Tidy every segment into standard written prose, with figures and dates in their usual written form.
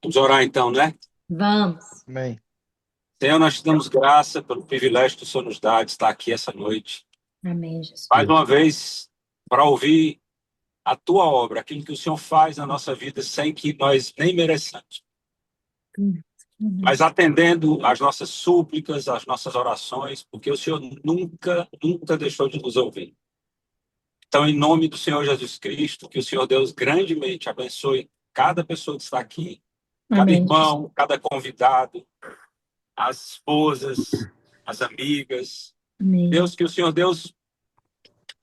Vamos orar então, né? Vamos. Amém. Senhor, nós te damos graça pelo privilégio que o Senhor nos dá de estar aqui essa noite. Amém, Jesus. Mais uma vez, para ouvir a tua obra, aquilo que o Senhor faz na nossa vida sem que nós nem mereçamos, mas atendendo às nossas súplicas, às nossas orações, porque o Senhor nunca, nunca deixou de nos ouvir. Então, em nome do Senhor Jesus Cristo, que o Senhor Deus grandemente abençoe cada pessoa que está aqui, cada Amém, Jesus. irmão, cada convidado, as esposas, as amigas. Amém. Deus, que o Senhor Deus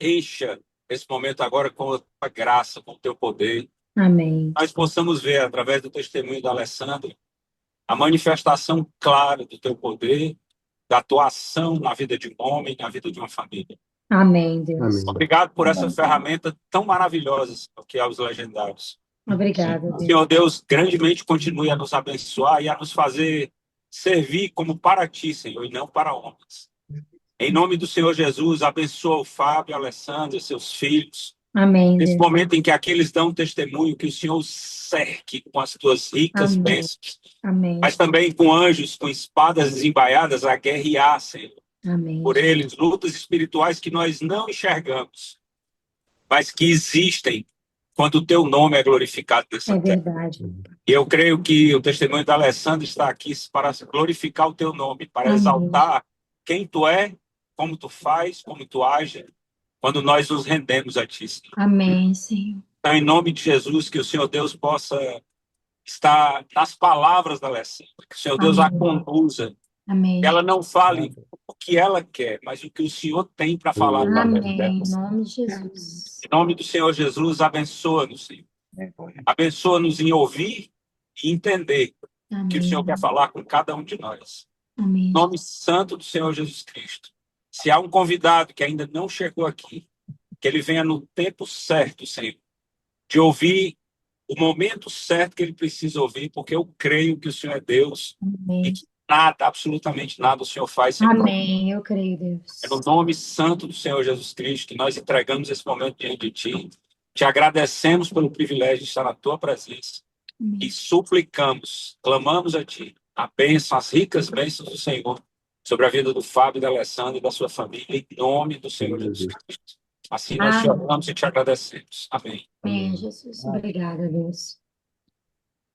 encha esse momento agora com a tua graça, com o teu poder. Amém. Nós possamos ver, através do testemunho da Alessandra, a manifestação clara do teu poder, da tua ação na vida de um homem, na vida de uma família. Amém, Deus. Amém. Obrigado por essa ferramenta tão maravilhosa, Senhor, que é os legendários. Obrigada, Deus. Senhor Deus, grandemente continue a nos abençoar e a nos fazer servir como para ti, Senhor, e não para homens. Em nome do Senhor Jesus, abençoa o Fábio, a Alessandra, seus filhos. Amém, Nesse Deus. momento em que aqueles dão testemunho, que o Senhor os cerque com as tuas ricas Amém. bênçãos, Amém. mas também com anjos, com espadas desembaiadas a guerrear, Senhor, Amém. por eles, lutas espirituais que nós não enxergamos, mas que existem quando o teu nome é glorificado nessa É terra. verdade. E eu creio que o testemunho da Alessandra está aqui para glorificar o teu nome, para Amém. exaltar quem tu é, como tu faz, como tu age, quando nós nos rendemos a ti, Senhor. Amém, Senhor. Então, em nome de Jesus, que o Senhor Deus possa estar nas palavras da Alessandra, que o Senhor Deus a Amém. conduza, Amém. que ela não fale o que ela quer, mas o que o Senhor tem para falar através Amém. dela. Em nome de Jesus. Em nome do Senhor Jesus, abençoa-nos, Senhor. Abençoa-nos em ouvir e entender que o Senhor quer Amém. falar com cada um de nós. Amém. Em nome santo do Senhor Jesus Cristo. Se há um convidado que ainda não chegou aqui, que ele venha no tempo certo, Senhor, de ouvir o momento certo que ele precisa ouvir, porque eu creio que o Senhor é Deus e Amém. que nada, absolutamente nada o Senhor faz sem propósito. Amém. Eu creio, Deus. É no nome santo do Senhor Jesus Cristo que nós entregamos esse momento diante de Ti. Te agradecemos pelo privilégio de estar na Tua presença Amém. e suplicamos, clamamos a Ti, a bênção, as ricas bênçãos do Senhor sobre a vida do Fábio, da Alessandra e da sua família, em nome do Senhor Jesus Cristo. Assim nós te Amém. oramos e te agradecemos. Amém. Amém, Jesus. Obrigada, Deus.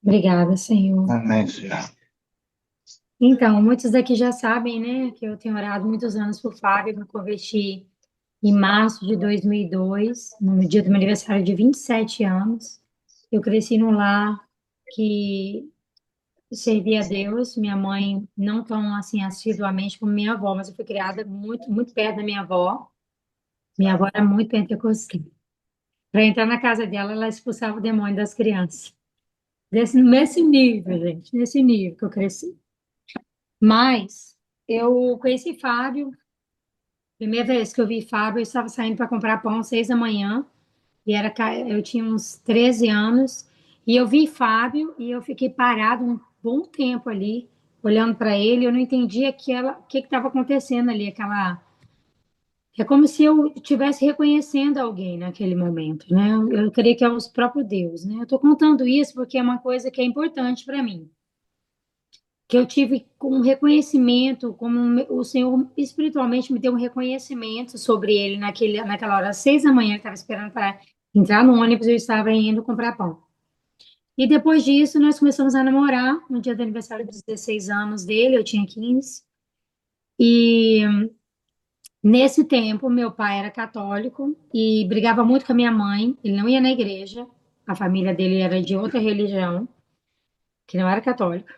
Obrigada, Senhor. Amém, Senhor. Então, muitos daqui já sabem, né, que eu tenho orado muitos anos por Fábio, me converti em março de 2002, no dia do meu aniversário de 27 anos. Eu cresci num lar que servia a Deus, minha mãe não tão assim assiduamente como minha avó, mas eu fui criada muito, muito perto da minha avó. Minha avó era muito pentecostal. Para entrar na casa dela, ela expulsava o demônio das crianças. Nesse nível, gente, nesse nível que eu cresci. Mas eu conheci Fábio. Primeira vez que eu vi Fábio, eu estava saindo para comprar pão às 6 da manhã. Eu tinha uns 13 anos. E eu vi Fábio e eu fiquei parado um bom tempo ali, olhando para ele. Eu não entendia o que estava acontecendo ali. É como se eu estivesse reconhecendo alguém naquele momento, né? Eu creio que é o próprio Deus, né? Eu estou contando isso porque é uma coisa que é importante para mim. Que eu tive um reconhecimento, como o Senhor espiritualmente me deu um reconhecimento sobre ele naquela hora, às 6 da manhã, ele estava esperando para entrar no ônibus, eu estava indo comprar pão. E depois disso, nós começamos a namorar, no dia do aniversário dos 16 anos dele, eu tinha 15. E nesse tempo, meu pai era católico e brigava muito com a minha mãe, ele não ia na igreja, a família dele era de outra religião, que não era católica.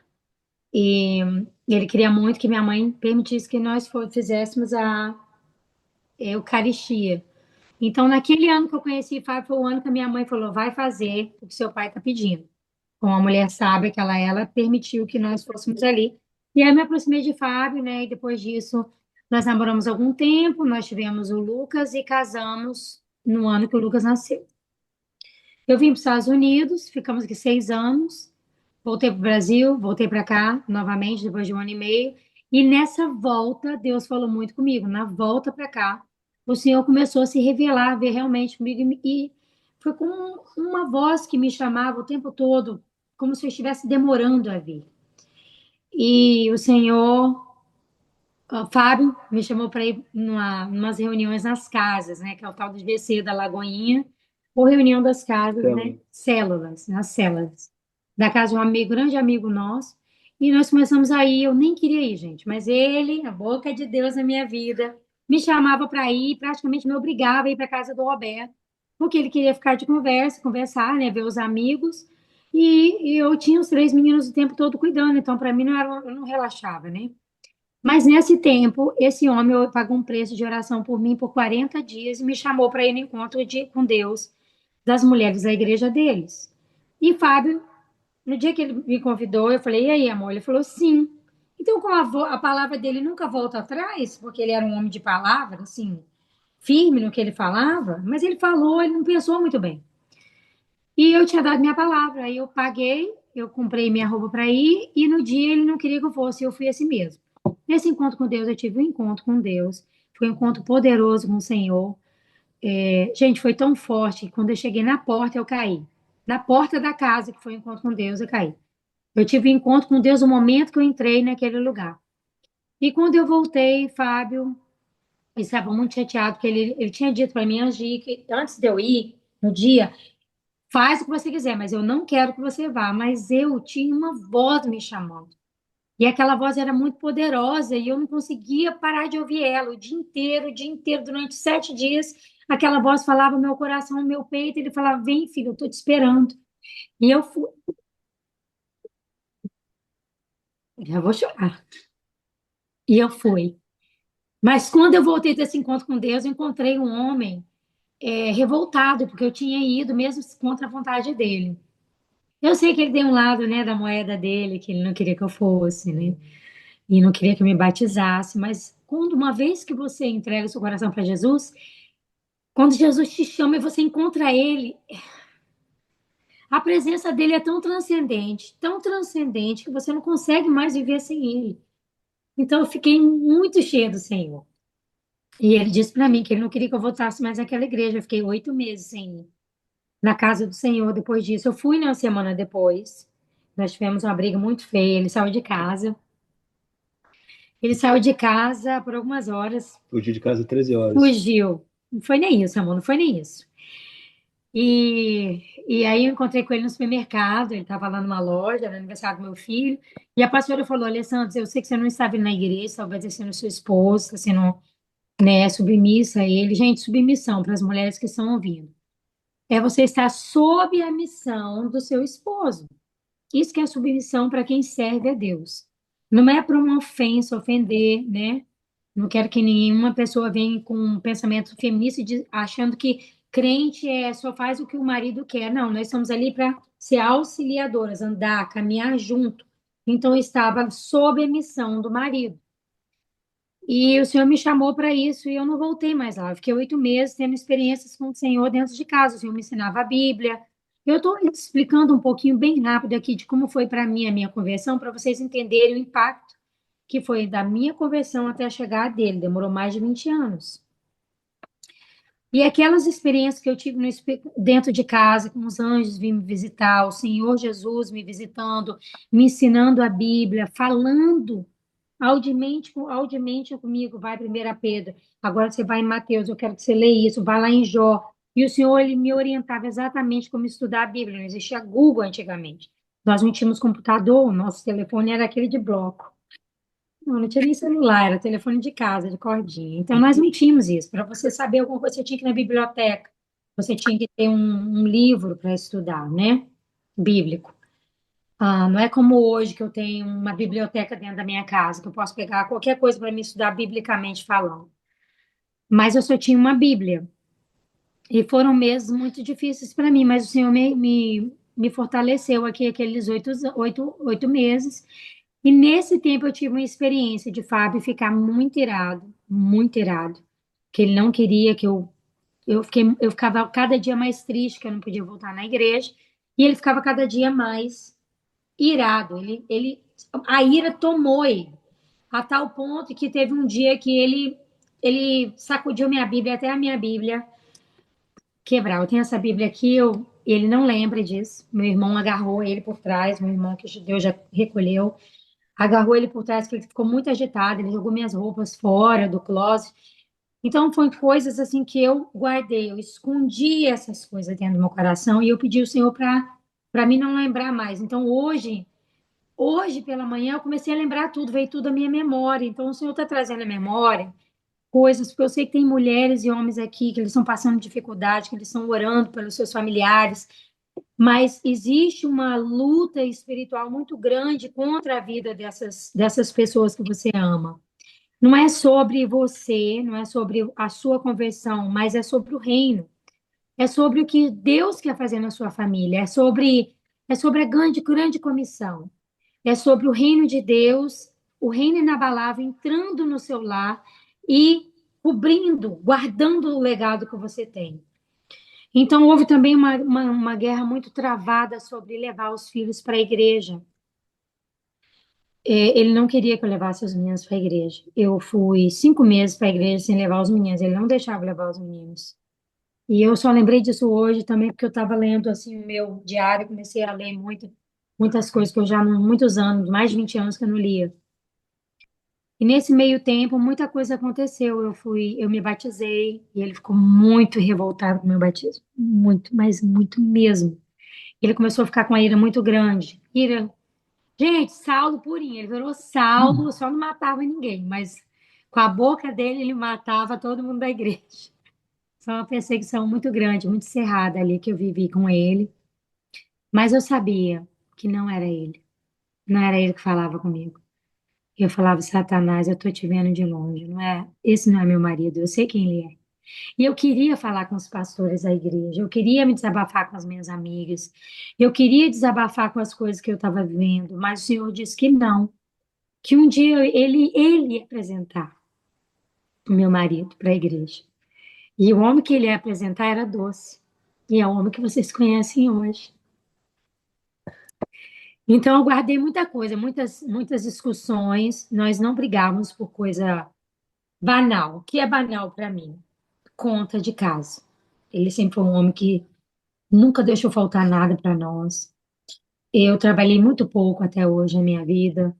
E ele queria muito que minha mãe permitisse que nós fizéssemos a Eucaristia. Então, naquele ano que eu conheci Fábio, foi o ano que a minha mãe falou: vai fazer o que seu pai está pedindo. Como a mulher sábia que ela permitiu que nós fôssemos ali. E aí eu me aproximei de Fábio, né? E depois disso, nós namoramos algum tempo, nós tivemos o Lucas e casamos no ano que o Lucas nasceu. Eu vim para os Estados Unidos, ficamos aqui 6 anos. Voltei para o Brasil, voltei para cá novamente depois de um ano e meio. E nessa volta, Deus falou muito comigo. Na volta para cá, o Senhor começou a se revelar, a ver realmente comigo. E foi com uma voz que me chamava o tempo todo, como se eu estivesse demorando a vir. E o Senhor, o Fábio, me chamou para ir umas reuniões nas casas, né? Que é o tal do GC da Lagoinha, ou reunião das casas, né? Células, nas células. Da casa de um amigo, grande amigo nosso. E nós começamos a ir, eu nem queria ir, gente, mas ele, a boca de Deus na minha vida, me chamava para ir, praticamente me obrigava a ir para casa do Roberto, porque ele queria ficar de conversa, conversar, né? Ver os amigos. E eu tinha os três meninos o tempo todo cuidando, então para mim não era, eu não relaxava, né? Mas nesse tempo, esse homem pagou um preço de oração por mim por 40 dias e me chamou para ir no encontro com Deus das mulheres da igreja deles. E Fábio, no dia que ele me convidou, eu falei: "E aí, amor?" Ele falou: "Sim." Então, como a palavra dele nunca volta atrás, porque ele era um homem de palavra, assim, firme no que ele falava, mas ele falou, ele não pensou muito bem. E eu tinha dado minha palavra, aí eu paguei, eu comprei minha roupa para ir, e no dia ele não queria que eu fosse, eu fui assim mesmo. Nesse encontro com Deus, eu tive um encontro com Deus, foi um encontro poderoso com o Senhor. Gente, foi tão forte que quando eu cheguei na porta, eu caí. Na porta da casa, que foi o encontro com Deus, eu caí. Eu tive um encontro com Deus no momento que eu entrei naquele lugar. E quando eu voltei, Fábio, ele estava muito chateado, porque ele tinha dito para mim, Angi, que antes de eu ir, no dia, faz o que você quiser, mas eu não quero que você vá. Mas eu tinha uma voz me chamando. E aquela voz era muito poderosa e eu não conseguia parar de ouvir ela o dia inteiro, durante 7 dias. Aquela voz falava no meu coração, no meu peito. Ele falava: "Vem, filho, eu estou te esperando." E eu fui. Já vou chorar. E eu fui. Mas quando eu voltei desse encontro com Deus, eu encontrei um homem revoltado, porque eu tinha ido mesmo contra a vontade dele. Eu sei que ele tem um lado, né, da moeda dele, que ele não queria que eu fosse, né? E não queria que eu me batizasse, mas quando uma vez que você entrega seu coração para Jesus, quando Jesus te chama e você encontra ele, a presença dele é tão transcendente, que você não consegue mais viver sem ele. Então eu fiquei muito cheia do Senhor. E ele disse para mim que ele não queria que eu voltasse mais naquela igreja. Eu fiquei 8 meses sem ir na casa do Senhor depois disso. Eu fui na semana depois. Nós tivemos uma briga muito feia. Ele saiu de casa. Ele saiu de casa por algumas horas. Fugiu de casa 13 horas. Fugiu. Não foi nem isso, amor, não foi nem isso. E aí eu encontrei com ele no supermercado, ele estava lá numa loja, no aniversário do meu filho, e a pastora falou: "Alessandro, eu sei que você não está vindo na igreja, está obedecendo seu esposo, está sendo, né, submissa a ele." Gente, submissão para as mulheres que estão ouvindo. É você estar sob a missão do seu esposo. Isso que é submissão para quem serve a Deus. Não é para uma ofensa, ofender, né? Não quero que nenhuma pessoa venha com um pensamento feminista achando que crente só faz o que o marido quer. Não, nós estamos ali para ser auxiliadoras, andar, caminhar junto. Então, eu estava sob a missão do marido. E o Senhor me chamou para isso e eu não voltei mais lá. Eu fiquei 8 meses tendo experiências com o Senhor dentro de casa. O Senhor me ensinava a Bíblia. Eu estou explicando um pouquinho bem rápido aqui de como foi para mim a minha conversão, para vocês entenderem o impacto que foi da minha conversão até a chegada dele. Demorou mais de 20 anos. E aquelas experiências que eu tive dentro de casa, com os anjos vindo me visitar, o Senhor Jesus me visitando, me ensinando a Bíblia, falando audimente comigo, vai 1 Pedro, agora você vai em Mateus, eu quero que você leia isso, vai lá em Jó. E o Senhor, ele me orientava exatamente como estudar a Bíblia. Não existia Google antigamente. Nós não tínhamos computador, o nosso telefone era aquele de bloco. Não tinha nem celular, era telefone de casa, de cordinha. Então, nós não tínhamos isso. Para você saber alguma coisa, você tinha que ir na biblioteca. Você tinha que ter um livro para estudar, né? Bíblico. Não é como hoje que eu tenho uma biblioteca dentro da minha casa, que eu posso pegar qualquer coisa para me estudar biblicamente falando. Mas eu só tinha uma Bíblia. E foram meses muito difíceis para mim, mas o Senhor me fortaleceu aqui aqueles 8 meses. E nesse tempo eu tive uma experiência de Fábio ficar muito irado, que ele não queria que eu ficava cada dia mais triste que eu não podia voltar na igreja, e ele ficava cada dia mais irado. A ira tomou ele, a tal ponto que teve um dia que ele sacudiu minha Bíblia, até a minha Bíblia quebrar. Eu tenho essa Bíblia aqui, ele não lembra disso. Meu irmão agarrou ele por trás, meu irmão que Deus já recolheu, agarrou ele por trás, porque ele ficou muito agitado, ele jogou minhas roupas fora do closet. Então, foi coisas assim que eu guardei, eu escondi essas coisas dentro do meu coração e eu pedi ao Senhor para mim não lembrar mais. Então, hoje pela manhã, eu comecei a lembrar tudo, veio tudo à minha memória. Então, o Senhor está trazendo à memória coisas, porque eu sei que tem mulheres e homens aqui que eles estão passando dificuldade, que eles estão orando pelos seus familiares, mas existe uma luta espiritual muito grande contra a vida dessas pessoas que você ama. Não é sobre você, não é sobre a sua conversão, mas é sobre o reino. É sobre o que Deus quer fazer na sua família. É sobre a grande comissão. É sobre o reino de Deus, o reino inabalável entrando no seu lar e cobrindo, guardando o legado que você tem. Então, houve também uma guerra muito travada sobre levar os filhos para a igreja. Ele não queria que eu levasse os meninos para a igreja. Eu fui 5 meses para a igreja sem levar os meninos. Ele não deixava eu levar os meninos. E eu só lembrei disso hoje também porque eu estava lendo assim o meu diário, comecei a ler muitas coisas que eu já há muitos anos, mais de 20 anos que eu não lia. E nesse meio tempo, muita coisa aconteceu. Eu me batizei e ele ficou muito revoltado com o meu batismo, muito, mas muito mesmo. Ele começou a ficar com a ira muito grande. Ira, gente, Saulo purinho, ele virou Saulo, só não matava ninguém, mas com a boca dele ele matava todo mundo da igreja. Foi uma perseguição muito grande, muito cerrada ali que eu vivi com ele. Mas eu sabia que não era ele. Não era ele que falava comigo. Eu falava, Satanás, eu tô te vendo de longe, não é? Esse não é meu marido, eu sei quem ele é. E eu queria falar com os pastores da igreja, eu queria me desabafar com as minhas amigas, eu queria desabafar com as coisas que eu estava vivendo, mas o Senhor disse que não, que um dia ele ia apresentar o meu marido para a igreja. E o homem que ele ia apresentar era doce. E é o homem que vocês conhecem hoje. Então, eu guardei muita coisa, muitas discussões. Nós não brigávamos por coisa banal. O que é banal para mim? Conta de casa. Ele sempre foi um homem que nunca deixou faltar nada para nós. Eu trabalhei muito pouco até hoje na minha vida.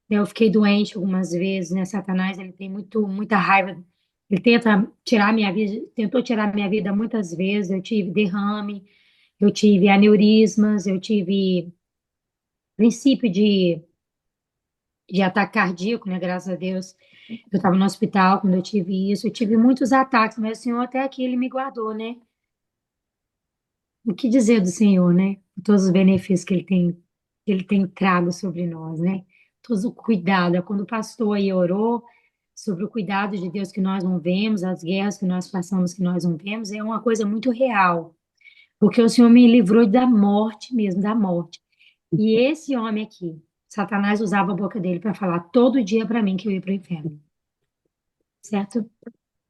Eu fiquei doente algumas vezes, né? Satanás, ele tem muita raiva. Ele tenta tirar minha vida, tentou tirar minha vida muitas vezes. Eu tive derrame, eu tive aneurismas, eu tive princípio de ataque cardíaco, né? Graças a Deus. Eu estava no hospital quando eu tive isso. Eu tive muitos ataques, mas o Senhor até aqui ele me guardou, né? O que dizer do Senhor, né? Todos os benefícios que ele tem trago sobre nós, né? Todo o cuidado. É quando o pastor aí orou sobre o cuidado de Deus que nós não vemos, as guerras que nós passamos que nós não vemos, é uma coisa muito real. Porque o Senhor me livrou da morte mesmo, da morte. E esse homem aqui, Satanás usava a boca dele para falar todo dia para mim que eu ia para o inferno, certo?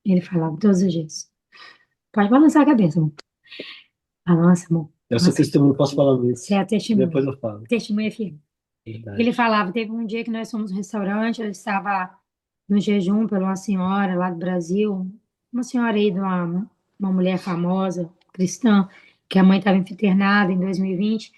Ele falava todos os dias. Pode balançar a cabeça, amor. Balança, amor. Eu sou testemunho, posso falar Você isso. é testemunha. Depois eu falo. Testemunha firme. Verdade. Ele falava, teve um dia que nós fomos no restaurante, eu estava no jejum por uma senhora lá do Brasil, uma senhora aí de uma mulher famosa, cristã, que a mãe estava internada em 2020,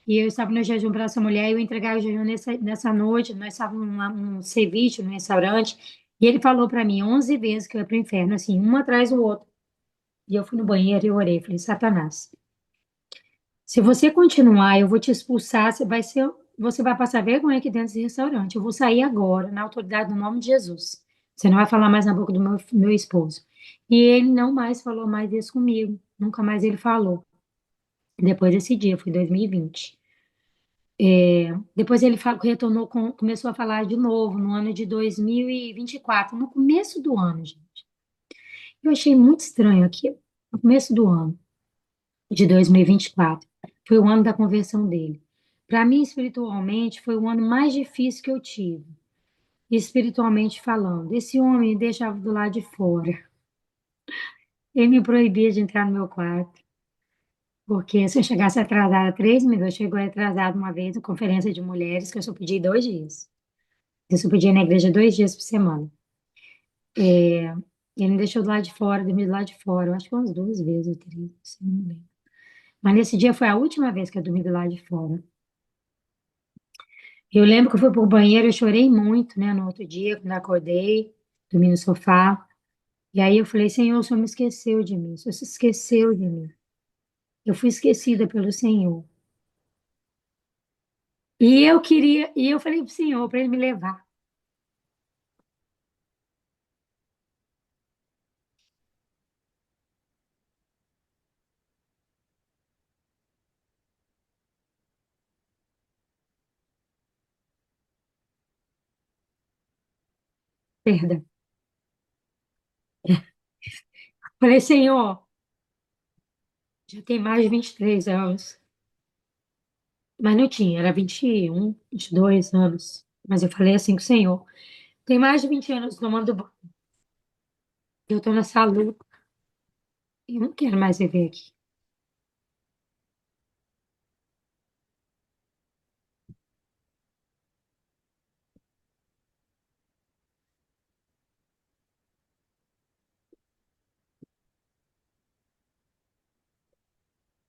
e eu estava no jejum para essa mulher, e eu entregava o jejum nessa noite, nós estávamos num ceviche, no restaurante, e ele falou para mim 11 vezes que eu ia para o inferno, assim, um atrás do outro. E eu fui no banheiro e eu orei, falei, Satanás, se você continuar, eu vou te expulsar, você vai passar vergonha aqui dentro desse restaurante. Eu vou sair agora, na autoridade do nome de Jesus. Você não vai falar mais na boca do meu esposo. E ele não mais falou mais isso comigo. Nunca mais ele falou. Depois desse dia, foi 2020. Depois ele retornou, começou a falar de novo no ano de 2024, no começo do ano, gente. Eu achei muito estranho aqui, no começo do ano de 2024. Foi o ano da conversão dele. Para mim, espiritualmente, foi o ano mais difícil que eu tive, espiritualmente falando. Esse homem me deixava do lado de fora. Ele me proibia de entrar no meu quarto, porque se eu chegasse atrasada 3 minutos, chegou atrasado uma vez na conferência de mulheres, que eu só podia ir 2 dias. Eu só podia ir na igreja 2 dias por semana. Ele me deixou do lado de fora, dormi do lado de fora. Eu acho que umas 2 vezes ou 3, se não me lembro. Mas nesse dia foi a última vez que eu dormi do lado de fora. Eu lembro que eu fui pro banheiro, eu chorei muito, né, no outro dia, quando eu acordei, dormi no sofá. E aí eu falei, Senhor, o Senhor me esqueceu de mim, o Senhor se esqueceu de mim. Eu fui esquecida pelo Senhor. E eu falei pro Senhor para ele me levar. Perdão. Falei, Senhor, já tem mais de 23 anos. Mas não tinha, era 21, 22 anos. Mas eu falei assim com o Senhor, tem mais de 20 anos tomando banho. Eu tô nessa luta. Eu não quero mais viver aqui.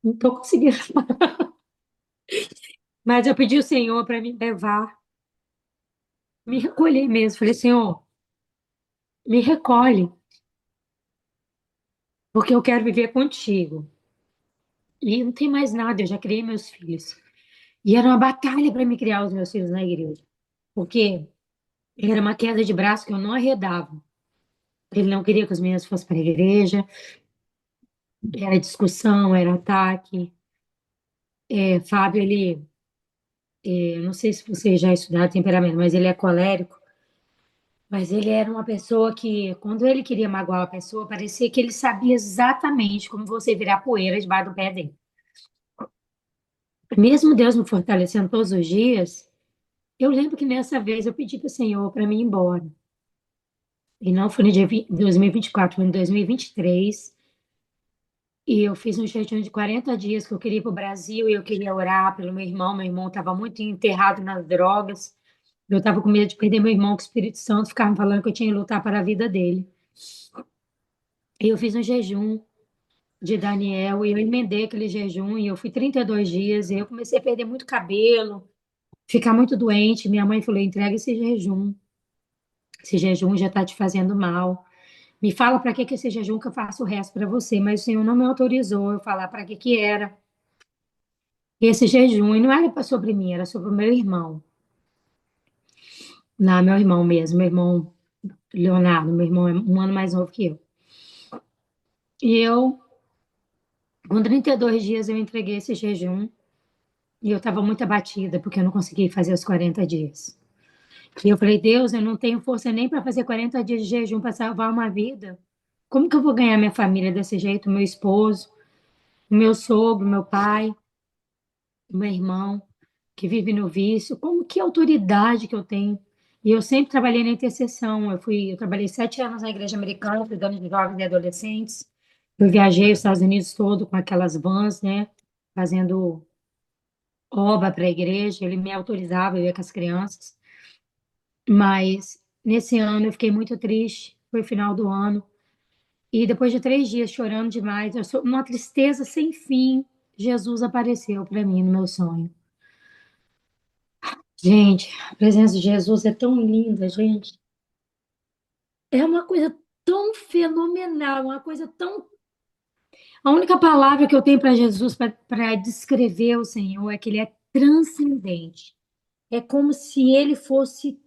Não tô conseguindo. Mas eu pedi ao Senhor para me levar, me recolher mesmo. Falei, Senhor, me recolhe, porque eu quero viver contigo. E não tem mais nada, eu já criei meus filhos. E era uma batalha para me criar os meus filhos na igreja. Porque era uma queda de braço que eu não arredava. Ele não queria que os meninos fossem para a igreja, era discussão, era ataque. Fábio, eu não sei se você já estudou temperamento, mas ele é colérico. Mas ele era uma pessoa que, quando ele queria magoar a pessoa, parecia que ele sabia exatamente como você virar poeira debaixo do pé dele. Mesmo Deus me fortalecendo todos os dias, eu lembro que nessa vez eu pedi para o Senhor para mim ir embora. E não foi no dia 2024, foi em 2023. E eu fiz um jejum de 40 dias que eu queria ir para o Brasil e eu queria orar pelo meu irmão. Meu irmão estava muito enterrado nas drogas. Eu estava com medo de perder meu irmão, que o Espírito Santo ficava me falando que eu tinha que lutar para a vida dele. E eu fiz um jejum de Daniel e eu emendei aquele jejum e eu fui 32 dias e eu comecei a perder muito cabelo, ficar muito doente. Minha mãe falou: entrega esse jejum já está te fazendo mal. Me fala para que que esse jejum que eu faço o resto para você, mas o Senhor não me autorizou eu falar para que que era esse jejum. E não era sobre mim, era sobre o meu irmão. Não, meu irmão mesmo, meu irmão Leonardo, meu irmão é um ano mais novo que eu. E eu, com 32 dias, eu entreguei esse jejum e eu estava muito abatida porque eu não consegui fazer os 40 dias. E eu falei, Deus, eu não tenho força nem para fazer 40 dias de jejum para salvar uma vida. Como que eu vou ganhar minha família desse jeito? Meu esposo, o meu sogro, meu pai, o meu irmão, que vive no vício. Como que autoridade que eu tenho? E eu sempre trabalhei na intercessão. Eu trabalhei 7 anos na igreja americana, cuidando de jovens e adolescentes. Eu viajei os Estados Unidos todo com aquelas vans, né? Fazendo obra para a igreja. Ele me autorizava, eu ia com as crianças. Mas nesse ano eu fiquei muito triste. Foi o final do ano. E depois de 3 dias chorando demais, eu sou uma tristeza sem fim. Jesus apareceu para mim no meu sonho. Gente, a presença de Jesus é tão linda, gente. É uma coisa tão fenomenal, uma coisa tão. A única palavra que eu tenho para Jesus para descrever o Senhor é que ele é transcendente. É como se ele fosse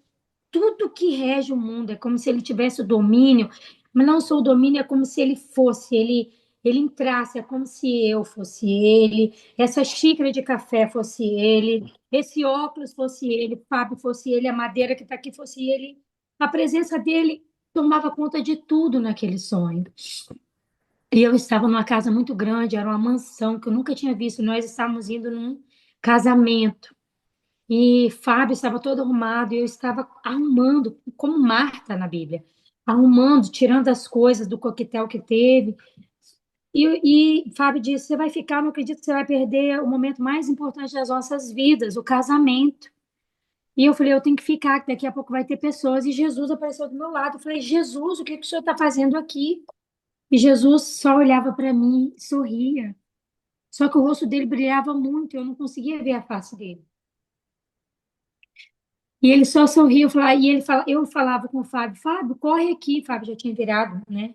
tudo que rege o mundo, é como se ele tivesse o domínio, mas não só o domínio, é como se ele fosse, ele entrasse, é como se eu fosse ele, essa xícara de café fosse ele, esse óculos fosse ele, Fábio fosse ele, a madeira que está aqui fosse ele. A presença dele tomava conta de tudo naquele sonho. E eu estava numa casa muito grande, era uma mansão que eu nunca tinha visto. Nós estávamos indo num casamento. E Fábio estava todo arrumado e eu estava arrumando, como Marta na Bíblia, arrumando, tirando as coisas do coquetel que teve. E Fábio disse: Você vai ficar, não acredito que você vai perder o momento mais importante das nossas vidas, o casamento. E eu falei: Eu tenho que ficar, que daqui a pouco vai ter pessoas. E Jesus apareceu do meu lado. Eu falei: Jesus, o que que o senhor está fazendo aqui? E Jesus só olhava para mim, sorria. Só que o rosto dele brilhava muito, eu não conseguia ver a face dele. E ele só sorria, eu falava com o Fábio, Fábio, corre aqui. Fábio já tinha virado, né,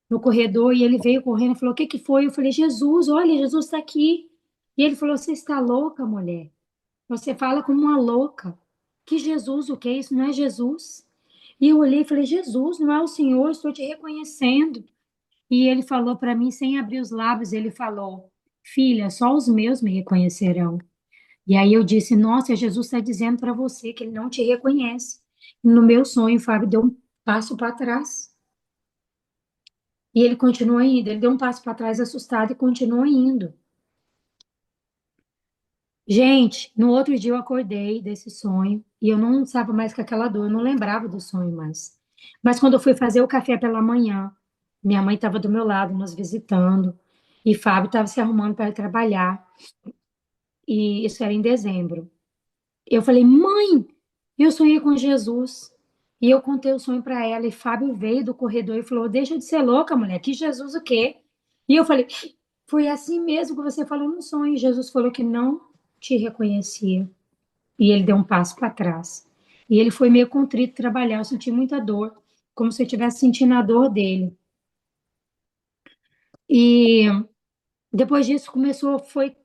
no corredor, e ele veio correndo e falou, o que que foi? Eu falei, Jesus, olha, Jesus está aqui. E ele falou, você está louca, mulher? Você fala como uma louca. Que Jesus, o que é isso? Não é Jesus. E eu olhei e falei, Jesus, não é o Senhor, estou te reconhecendo. E ele falou para mim, sem abrir os lábios, ele falou, filha, só os meus me reconhecerão. E aí eu disse, nossa, Jesus está dizendo para você que ele não te reconhece. E no meu sonho, o Fábio deu um passo para trás. E ele continuou indo. Ele deu um passo para trás assustado e continuou indo. Gente, no outro dia eu acordei desse sonho e eu não estava mais com aquela dor, eu não lembrava do sonho mais. Mas quando eu fui fazer o café pela manhã, minha mãe estava do meu lado, nos visitando, e Fábio estava se arrumando para ir trabalhar, e isso era em dezembro. Eu falei, mãe, eu sonhei com Jesus. E eu contei o sonho para ela, e Fábio veio do corredor e falou: Deixa de ser louca, mulher, que Jesus o quê? E eu falei: Foi assim mesmo que você falou no sonho. Jesus falou que não te reconhecia. E ele deu um passo para trás. E ele foi meio contrito trabalhar. Eu senti muita dor, como se eu estivesse sentindo a dor dele. E depois disso foi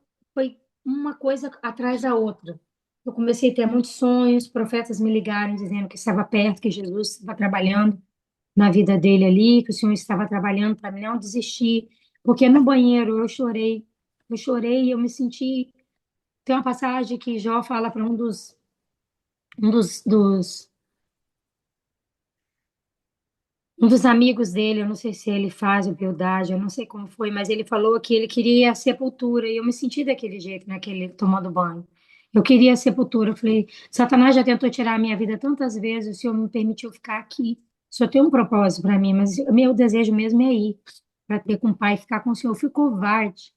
uma coisa atrás da outra. Eu comecei a ter muitos sonhos, profetas me ligaram dizendo que estava perto, que Jesus estava trabalhando na vida dele ali, que o Senhor estava trabalhando para mim não desistir, porque no banheiro eu chorei, eu me senti. Tem uma passagem que Jó fala para um dos um dos amigos dele, eu não sei se ele faz humildade, eu não sei como foi, mas ele falou que ele queria a sepultura, e eu me senti daquele jeito, naquele tomando banho. Eu queria a sepultura. Eu falei, Satanás já tentou tirar a minha vida tantas vezes, o Senhor me permitiu ficar aqui. Só tem um propósito para mim, mas o meu desejo mesmo é ir, para ter com o Pai, ficar com o Senhor. Eu fui covarde.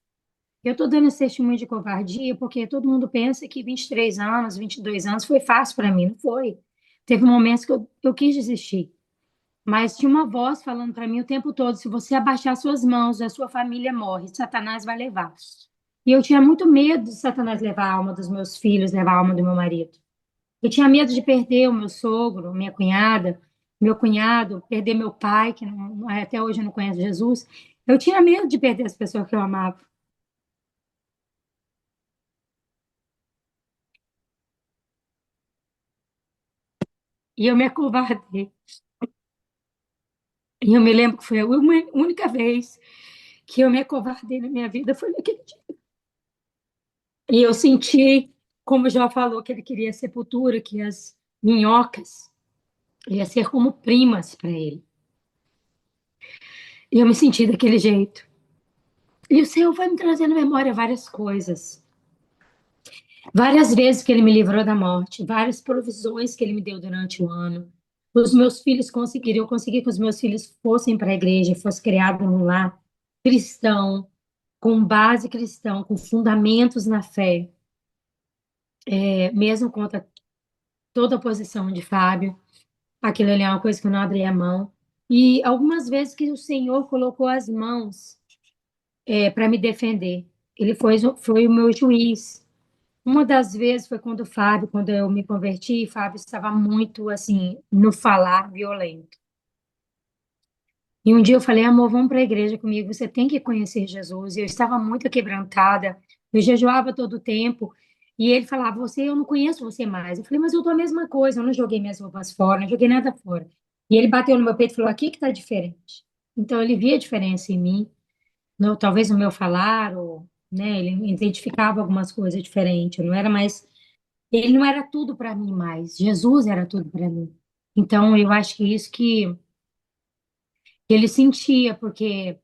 Eu estou dando esse testemunho de covardia porque todo mundo pensa que 23 anos, 22 anos foi fácil para mim. Não foi. Teve momentos que eu quis desistir. Mas tinha uma voz falando para mim o tempo todo: se você abaixar suas mãos, a sua família morre, Satanás vai levar. E eu tinha muito medo de Satanás levar a alma dos meus filhos, levar a alma do meu marido. Eu tinha medo de perder o meu sogro, minha cunhada, meu cunhado, perder meu pai, que até hoje não conhece Jesus. Eu tinha medo de perder as pessoas que eu amava. E eu me acovardei. E eu me lembro que foi a única vez que eu me acovardei na minha vida, foi naquele dia. E eu senti, como o Jó falou, que ele queria sepultura, que as minhocas ia ser como primas para ele. E eu me senti daquele jeito. E o Senhor vai me trazendo à memória várias coisas. Várias vezes que ele me livrou da morte, várias provisões que ele me deu durante o ano. Os meus filhos conseguiram, eu consegui que os meus filhos fossem para a igreja, fossem criados num lar cristão, com base cristã, com fundamentos na fé, mesmo contra toda a oposição de Fábio. Aquilo ali é uma coisa que eu não abri a mão. E algumas vezes que o Senhor colocou as mãos para me defender. Ele foi o meu juiz. Uma das vezes foi quando eu me converti, Fábio estava muito, assim, no falar violento. E um dia eu falei, amor, vamos para a igreja comigo, você tem que conhecer Jesus. E eu estava muito quebrantada, eu jejuava todo o tempo. E ele falava, eu não conheço você mais. Eu falei, mas eu tô a mesma coisa, eu não joguei minhas roupas fora, não joguei nada fora. E ele bateu no meu peito e falou, aqui que tá diferente. Então ele via a diferença em mim, talvez no meu falar, ou, né, ele identificava algumas coisas diferentes. Eu não era mais, ele não era tudo para mim mais, Jesus era tudo para mim. Então eu acho que isso que ele sentia, porque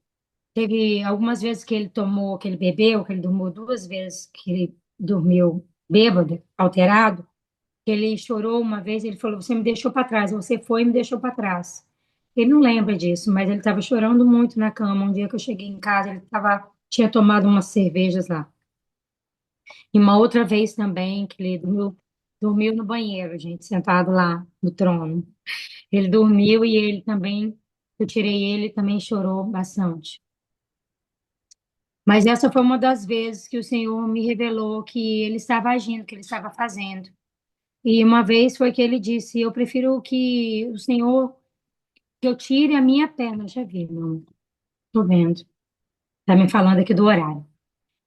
teve algumas vezes que ele tomou, que ele bebeu, que ele dormiu duas vezes, que ele dormiu bêbado, alterado, que ele chorou uma vez, ele falou: Você me deixou para trás, você foi e me deixou para trás. Ele não lembra disso, mas ele estava chorando muito na cama. Um dia que eu cheguei em casa, tinha tomado umas cervejas lá. E uma outra vez também, que ele dormiu no banheiro, gente, sentado lá no trono. Ele dormiu e ele também, eu tirei ele, também chorou bastante. Mas essa foi uma das vezes que o Senhor me revelou que ele estava agindo, que ele estava fazendo. E uma vez foi que ele disse: eu prefiro que o Senhor, que eu tire a minha perna. Já vi, não. Tô vendo. Tá me falando aqui do horário.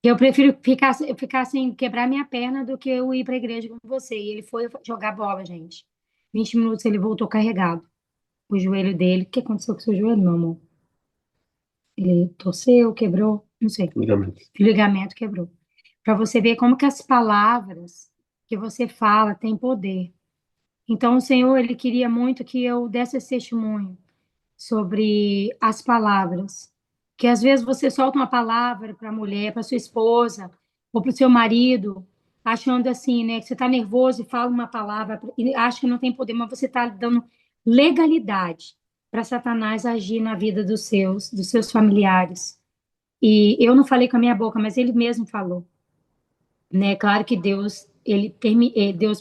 Eu prefiro ficar sem quebrar minha perna do que eu ir para a igreja com você. E ele foi jogar bola, gente. 20 minutos ele voltou carregado. O joelho dele. O que aconteceu com o seu joelho, meu amor? Ele torceu, quebrou? Não sei. Ligamento. O ligamento quebrou. Para você ver como que as palavras que você fala têm poder. Então, o Senhor, ele queria muito que eu desse esse testemunho sobre as palavras. Que às vezes você solta uma palavra para a mulher, para sua esposa, ou para o seu marido, achando assim, né, que você está nervoso e fala uma palavra e acha que não tem poder, mas você está dando legalidade para Satanás agir na vida dos seus familiares. E eu não falei com a minha boca, mas ele mesmo falou, né? Claro que Deus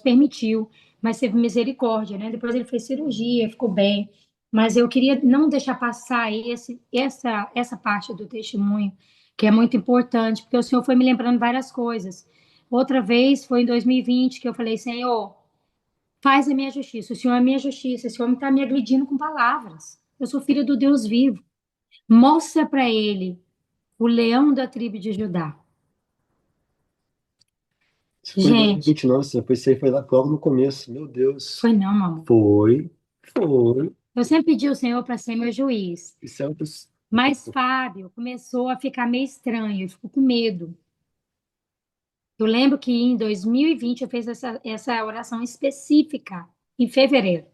permitiu, mas teve misericórdia, né? Depois ele fez cirurgia, ficou bem. Mas eu queria não deixar passar essa parte do testemunho, que é muito importante, porque o Senhor foi me lembrando várias coisas. Outra vez foi em 2020 que eu falei: Senhor, faz a minha justiça. O Senhor é a minha justiça. Esse homem está me agredindo com palavras. Eu sou filha do Deus vivo. Mostra para ele o leão da tribo de Judá. Isso foi em Gente, 2020, nossa, isso aí foi lá logo no começo. Meu Deus. foi não, mamãe. Foi. Eu sempre pedi ao Senhor para ser meu juiz. Isso é um dos... Mas Fábio começou a ficar meio estranho, ele ficou com medo. Eu lembro que em 2020 eu fiz essa oração específica, em fevereiro.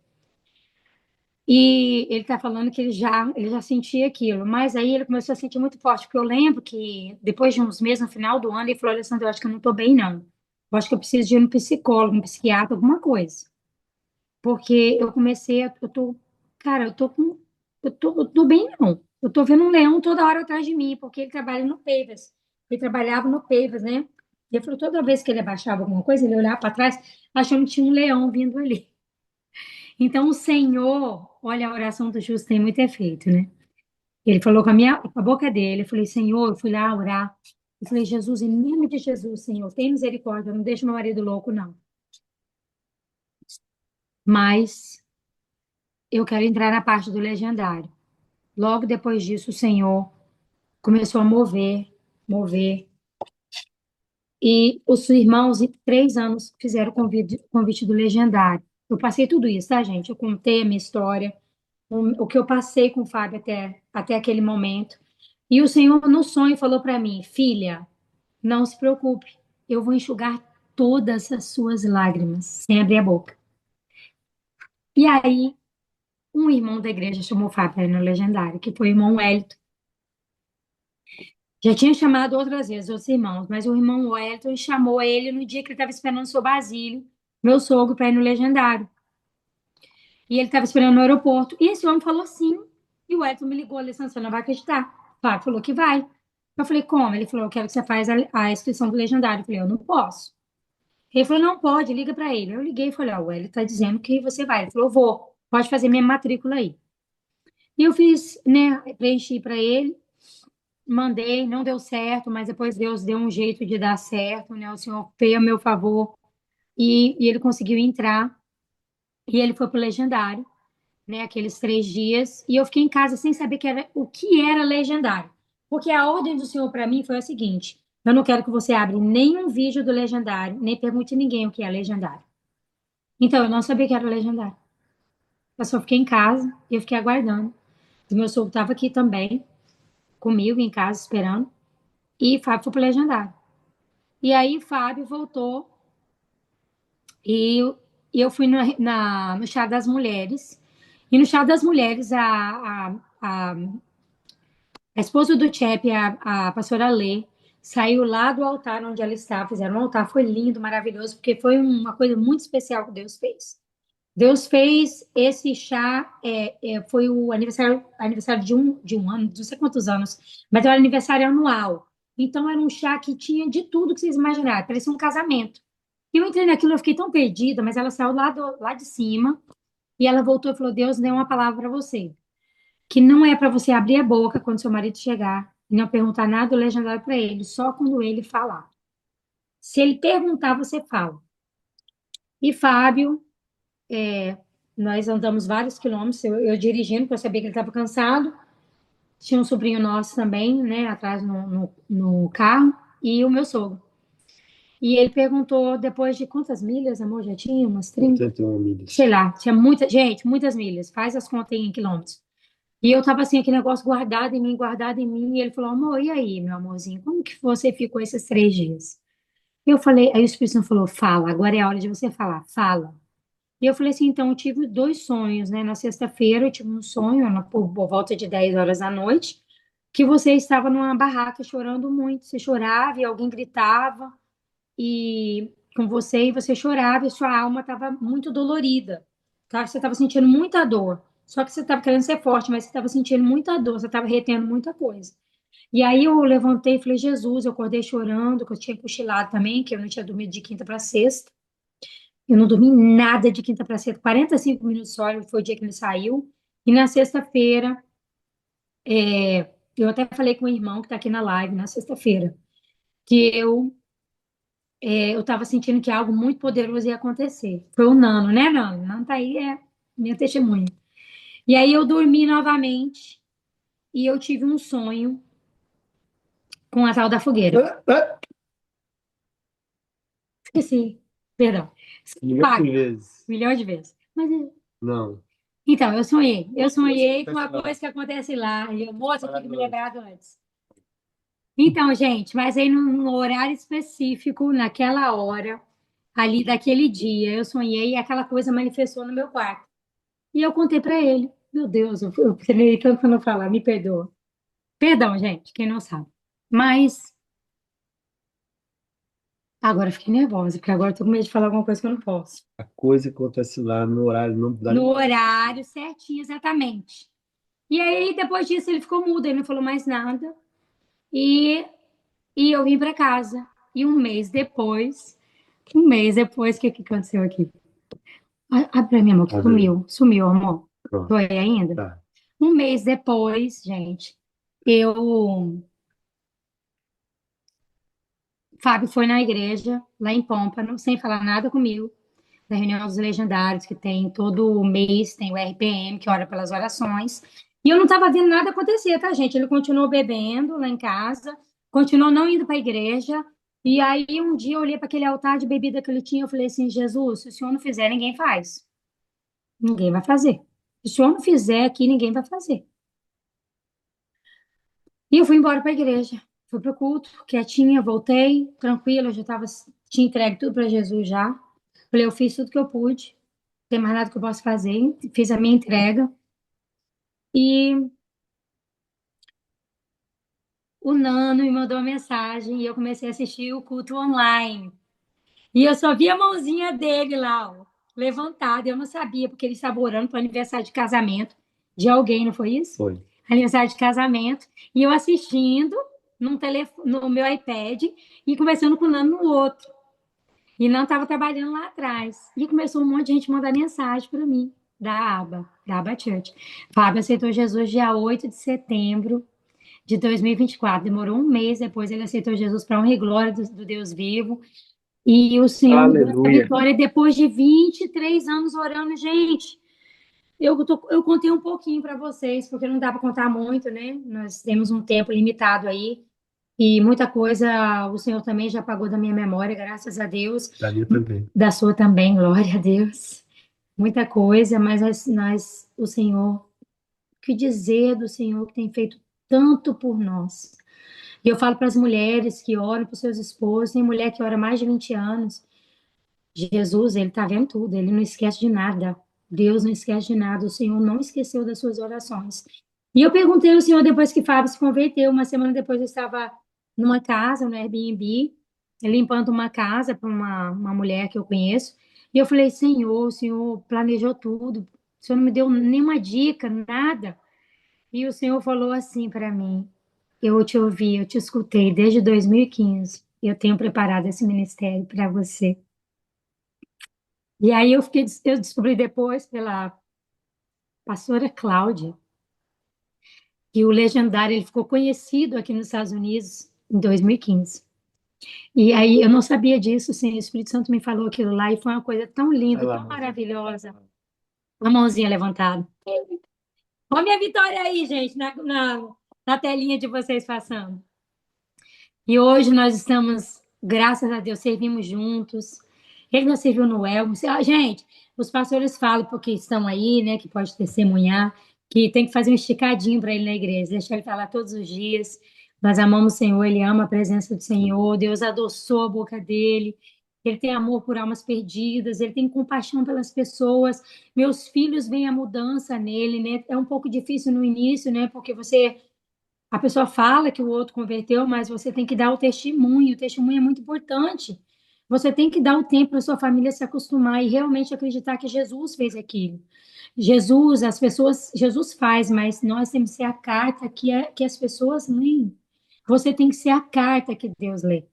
E ele está falando que ele já sentia aquilo, mas aí ele começou a sentir muito forte, porque eu lembro que depois de uns meses, no final do ano, ele falou: Alessandro, eu acho que eu não estou bem, não. Eu acho que eu preciso de ir no psicólogo, um psiquiatra, alguma coisa. Porque eu comecei, cara, eu tô bem não. Eu tô vendo um leão toda hora atrás de mim, porque ele trabalha no Pavas. Ele trabalhava no Pavas, né? E ele falou, toda vez que ele abaixava alguma coisa, ele olhava para trás, achando que tinha um leão vindo ali. Então, o Senhor, olha, a oração do justo tem muito efeito, né? Ele falou com a boca dele, eu falei, Senhor, eu fui lá orar. Eu falei, Jesus, em nome de Jesus, Senhor, tem misericórdia, não deixa meu marido louco, não. Mas eu quero entrar na parte do legendário. Logo depois disso, o Senhor começou a mover, mover. E os irmãos, em 3 anos, fizeram o convite do legendário. Eu passei tudo isso, tá, gente? Eu contei a minha história, o que eu passei com o Fábio até aquele momento. E o Senhor, no sonho, falou para mim: Filha, não se preocupe, eu vou enxugar todas as suas lágrimas, sem abrir a boca. E aí, um irmão da igreja chamou o Fábio para ir no legendário, que foi o irmão Wellington. Já tinha chamado outras vezes outros irmãos, mas o irmão Wellington chamou ele no dia que ele estava esperando o seu Basílio, meu sogro, para ir no legendário. E ele estava esperando no aeroporto. E esse homem falou sim. E o Wellington me ligou: Alessandro, você não vai acreditar. Fábio falou que vai. Eu falei: como? Ele falou: eu quero que você faça a inscrição do legendário. Eu falei: eu não posso. Ele falou: não pode, liga para ele. Eu liguei e falei: ó, o Wellington está dizendo que você vai. Ele falou: vou, pode fazer minha matrícula aí. E eu fiz, né, preenchi para ele. Mandei, não deu certo, mas depois Deus deu um jeito de dar certo, né? O Senhor fez a meu favor e ele conseguiu entrar e ele foi pro legendário, né? Aqueles 3 dias e eu fiquei em casa sem saber o que era legendário, porque a ordem do Senhor para mim foi a seguinte: eu não quero que você abra nenhum vídeo do legendário, nem pergunte a ninguém o que é legendário. Então eu não sabia que era legendário. Eu só fiquei em casa e eu fiquei aguardando. O meu sogro estava aqui também comigo em casa esperando e Fábio foi pro legendário. E aí, Fábio voltou e eu fui no Chá das Mulheres. E no Chá das Mulheres, a esposa do Chep, a pastora Lê, saiu lá do altar onde ela estava. Fizeram um altar, foi lindo, maravilhoso, porque foi uma coisa muito especial que Deus fez. Deus fez esse chá, foi o aniversário de um ano, não sei quantos anos, mas era aniversário anual. Então, era um chá que tinha de tudo que vocês imaginaram, parecia um casamento. E eu entrei naquilo, eu fiquei tão perdida, mas ela saiu lá de cima e ela voltou e falou: Deus deu uma palavra para você, que não é para você abrir a boca quando seu marido chegar e não perguntar nada do legendário para ele, só quando ele falar. Se ele perguntar, você fala. E Fábio, nós andamos vários quilômetros, eu dirigindo, porque eu sabia que ele estava cansado. Tinha um sobrinho nosso também, né, atrás no carro, e o meu sogro. E ele perguntou, depois de quantas milhas, amor? Já tinha umas 30? 81 milhas. Sei lá, tinha muita, gente, muitas milhas. Faz as contas em quilômetros. E eu tava assim, aquele negócio guardado em mim. E ele falou, amor, e aí, meu amorzinho, como que você ficou esses 3 dias? Eu falei, aí o Espírito Santo falou, fala, agora é a hora de você falar, fala. E eu falei assim, então, eu tive 2 sonhos, né? Na sexta-feira eu tive um sonho, por volta de 10 horas da noite, que você estava numa barraca chorando muito. Você chorava e alguém gritava e com você e você chorava e sua alma estava muito dolorida, tá? Você estava sentindo muita dor. Só que você estava querendo ser forte, mas você estava sentindo muita dor, você estava retendo muita coisa. E aí eu levantei e falei, Jesus, eu acordei chorando, que eu tinha cochilado também, que eu não tinha dormido de quinta para sexta. Eu não dormi nada de quinta para sexta, 45 minutos só, foi o dia que ele saiu. E na sexta-feira, eu até falei com o irmão que está aqui na live, na sexta-feira, que eu estava sentindo que algo muito poderoso ia acontecer. Foi o Nano, né, Nano? O Nano tá aí, é minha testemunha. E aí eu dormi novamente e eu tive um sonho com a tal da fogueira. Esqueci, perdão. Milhões de Paga, vezes. milhões de vezes. Mas, Não. então, eu sonhei. Eu sonhei com uma Acontece lá. coisa que acontece lá. E eu, moça, eu tinha que me Maravilhoso. lembrado antes. Então, gente, mas aí num horário específico, naquela hora, ali daquele dia, eu sonhei e aquela coisa manifestou no meu quarto. E eu contei pra ele. Meu Deus, eu treinei tanto pra não falar, me perdoa. Perdão, gente, quem não sabe. Mas agora eu fiquei nervosa, porque agora eu tô com medo de falar alguma coisa que eu não posso. A coisa que acontece lá no horário não dá nem No pra assistir. horário certinho, exatamente. E aí, depois disso, ele ficou mudo, ele não falou mais nada. E, e eu vim pra casa. E um mês depois, o que aconteceu aqui? Abre pra mim, amor, que Abre aí. sumiu, amor. Tô Pronto. aí ainda? Tá. Um mês depois, gente, eu Fábio foi na igreja, lá em Pompano, sem falar nada comigo, na reunião dos legendários, que tem todo mês, tem o RPM, que ora pelas orações. E eu não estava vendo nada acontecer, tá, gente? Ele continuou bebendo lá em casa, continuou não indo para a igreja. E aí, um dia, eu olhei para aquele altar de bebida que ele tinha, eu falei assim: Jesus, se o senhor não fizer, ninguém faz. Ninguém vai fazer. Se o senhor não fizer aqui, ninguém vai fazer. E eu fui embora para a igreja. Fui para o culto, quietinha, voltei, tranquila, eu já tava, tinha entregue tudo para Jesus já. Falei, eu fiz tudo que eu pude, não tem mais nada que eu possa fazer, fiz a minha entrega. E o Nano me mandou uma mensagem e eu comecei a assistir o culto online. E eu só vi a mãozinha dele lá, ó, levantada. Eu não sabia, porque ele estava orando para o aniversário de casamento de alguém, não foi isso? Foi. Aniversário de casamento. E eu assistindo no meu iPad e conversando com o Nano no outro. E não estava trabalhando lá atrás. E começou um monte de gente mandar mensagem para mim, da aba Church. Fábio aceitou Jesus dia 8 de setembro de 2024. Demorou um mês depois, ele aceitou Jesus para honra e glória do Deus vivo. E o Senhor me deu essa Aleluia. vitória depois de 23 anos orando. Gente, eu contei um pouquinho para vocês, porque não dá para contar muito, né? Nós temos um tempo limitado aí. E muita coisa o Senhor também já apagou da minha memória, graças a Deus. Da minha também. Da sua também, glória a Deus. Muita coisa, mas o Senhor, o que dizer do Senhor que tem feito tanto por nós? E eu falo para as mulheres que oram para os seus esposos, tem mulher que ora mais de 20 anos. Jesus, ele está vendo tudo, ele não esquece de nada. Deus não esquece de nada, o Senhor não esqueceu das suas orações. E eu perguntei ao Senhor depois que Fábio se converteu, uma semana depois eu estava numa casa, no Airbnb, limpando uma casa para uma mulher que eu conheço, e eu falei, Senhor, o Senhor planejou tudo, o Senhor não me deu nenhuma dica, nada. E o Senhor falou assim para mim, eu te ouvi, eu te escutei desde 2015, eu tenho preparado esse ministério para você. E aí eu descobri depois pela pastora Cláudia, E o Legendário, ele ficou conhecido aqui nos Estados Unidos em 2015. E aí eu não sabia disso, assim, o Espírito Santo me falou aquilo lá e foi uma coisa tão Vai linda, lá, tão mãozinha. maravilhosa. A mãozinha levantada. Olha minha vitória aí, gente, na telinha de vocês passando. E hoje nós estamos, graças a Deus, servimos juntos. Ele nos serviu no Elmo. Gente, os pastores falam, porque estão aí, né, que pode testemunhar, que tem que fazer um esticadinho para ele na igreja, deixar ele falar todos os dias. Nós amamos o Senhor, ele ama a presença do Senhor, Deus adoçou a boca dele, ele tem amor por almas perdidas, ele tem compaixão pelas pessoas. Meus filhos veem a mudança nele, né? É um pouco difícil no início, né? Porque a pessoa fala que o outro converteu, mas você tem que dar o testemunho. O testemunho é muito importante. Você tem que dar o tempo para sua família se acostumar e realmente acreditar que Jesus fez aquilo. Jesus faz, mas nós temos que ser a carta que as pessoas leem. Você tem que ser a carta que Deus lê.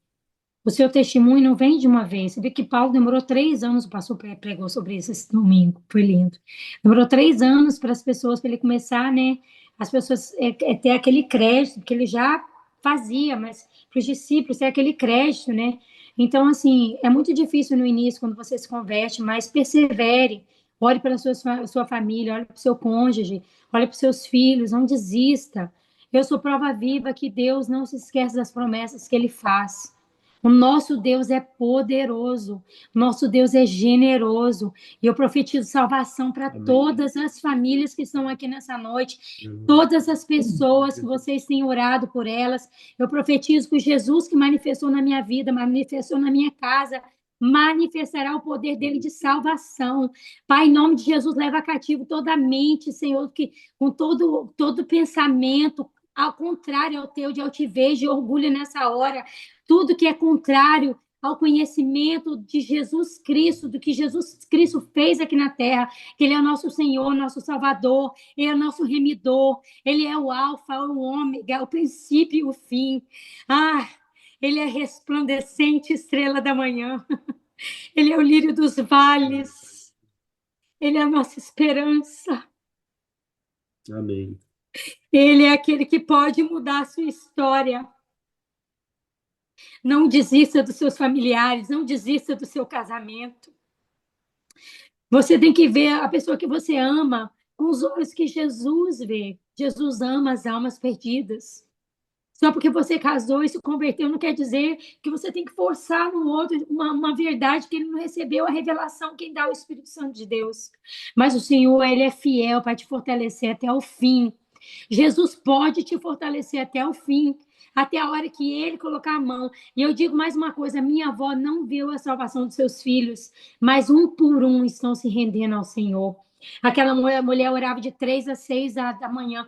O seu testemunho não vem de uma vez. Você vê que Paulo demorou 3 anos, o pastor pregou sobre isso esse domingo, foi lindo. Demorou 3 anos para as pessoas, para ele começar, né? As pessoas ter aquele crédito que ele já fazia, mas para os discípulos ter aquele crédito, né? Então, assim, é muito difícil no início, quando você se converte, mas persevere. Olhe para a sua família, olhe para o seu cônjuge, olhe para os seus filhos, não desista. Eu sou prova viva que Deus não se esquece das promessas que ele faz. O nosso Deus é poderoso, nosso Deus é generoso, e eu profetizo salvação para Amém. todas as famílias que estão aqui nessa noite, Amém. todas as pessoas que vocês têm orado por elas. Eu profetizo que o Jesus que manifestou na minha vida, manifestou na minha casa, manifestará o poder dele de salvação. Pai, em nome de Jesus, leva cativo toda a mente, Senhor, que com todo pensamento ao contrário ao teu, de altivez, de orgulho nessa hora, tudo que é contrário ao conhecimento de Jesus Cristo, do que Jesus Cristo fez aqui na terra, que Ele é o nosso Senhor, nosso Salvador, Ele é o nosso remidor, Ele é o Alfa, o Ômega, o princípio e o fim. Ah, Ele é a resplandecente estrela da manhã, Ele é o lírio dos vales, Ele é a nossa esperança, Amém. Ele é aquele que pode mudar a sua história. Não desista dos seus familiares, não desista do seu casamento. Você tem que ver a pessoa que você ama com os olhos que Jesus vê. Jesus ama as almas perdidas. Só porque você casou e se converteu não quer dizer que você tem que forçar no outro uma verdade que ele não recebeu, a revelação quem dá é o Espírito Santo de Deus. Mas o Senhor, ele é fiel para te fortalecer até o fim. Jesus pode te fortalecer até o fim, até a hora que ele colocar a mão. E eu digo mais uma coisa: minha avó não viu a salvação dos seus filhos, mas um por um estão se rendendo ao Senhor. Aquela mulher orava de 3 às 6 da manhã.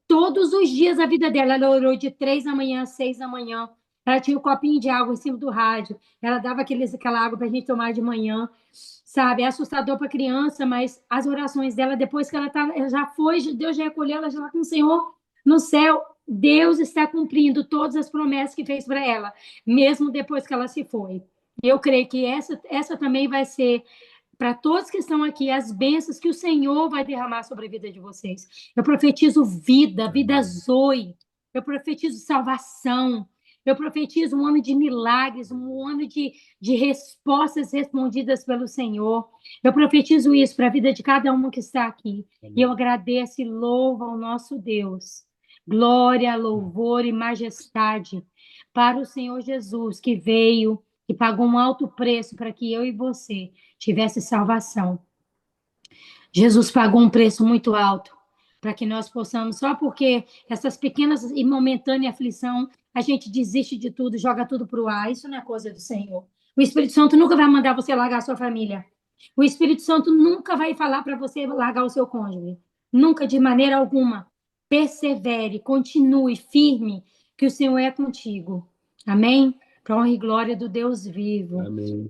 Todos os dias da vida dela, ela orou de 3 da manhã às 6 da manhã. Ela tinha um copinho de água em cima do rádio. Ela dava aquela água para a gente tomar de manhã. Sabe, é assustador para a criança, mas as orações dela, depois que ela já foi, Deus já recolheu, ela já está com o Senhor no céu. Deus está cumprindo todas as promessas que fez para ela, mesmo depois que ela se foi. Eu creio que essa também vai ser para todos que estão aqui, as bênçãos que o Senhor vai derramar sobre a vida de vocês. Eu profetizo vida zoe. Eu profetizo salvação. Eu profetizo um ano de milagres, um ano de respostas respondidas pelo Senhor. Eu profetizo isso para a vida de cada um que está aqui. E eu agradeço e louvo ao nosso Deus. Glória, louvor e majestade para o Senhor Jesus, que veio e pagou um alto preço para que eu e você tivesse salvação. Jesus pagou um preço muito alto para que nós possamos, só porque essas pequenas e momentânea aflição, a gente desiste de tudo, joga tudo para o ar. Isso não é coisa do Senhor. O Espírito Santo nunca vai mandar você largar a sua família. O Espírito Santo nunca vai falar para você largar o seu cônjuge. Nunca, de maneira alguma. Persevere, continue firme, que o Senhor é contigo. Amém? Para honra e glória do Deus vivo. Amém.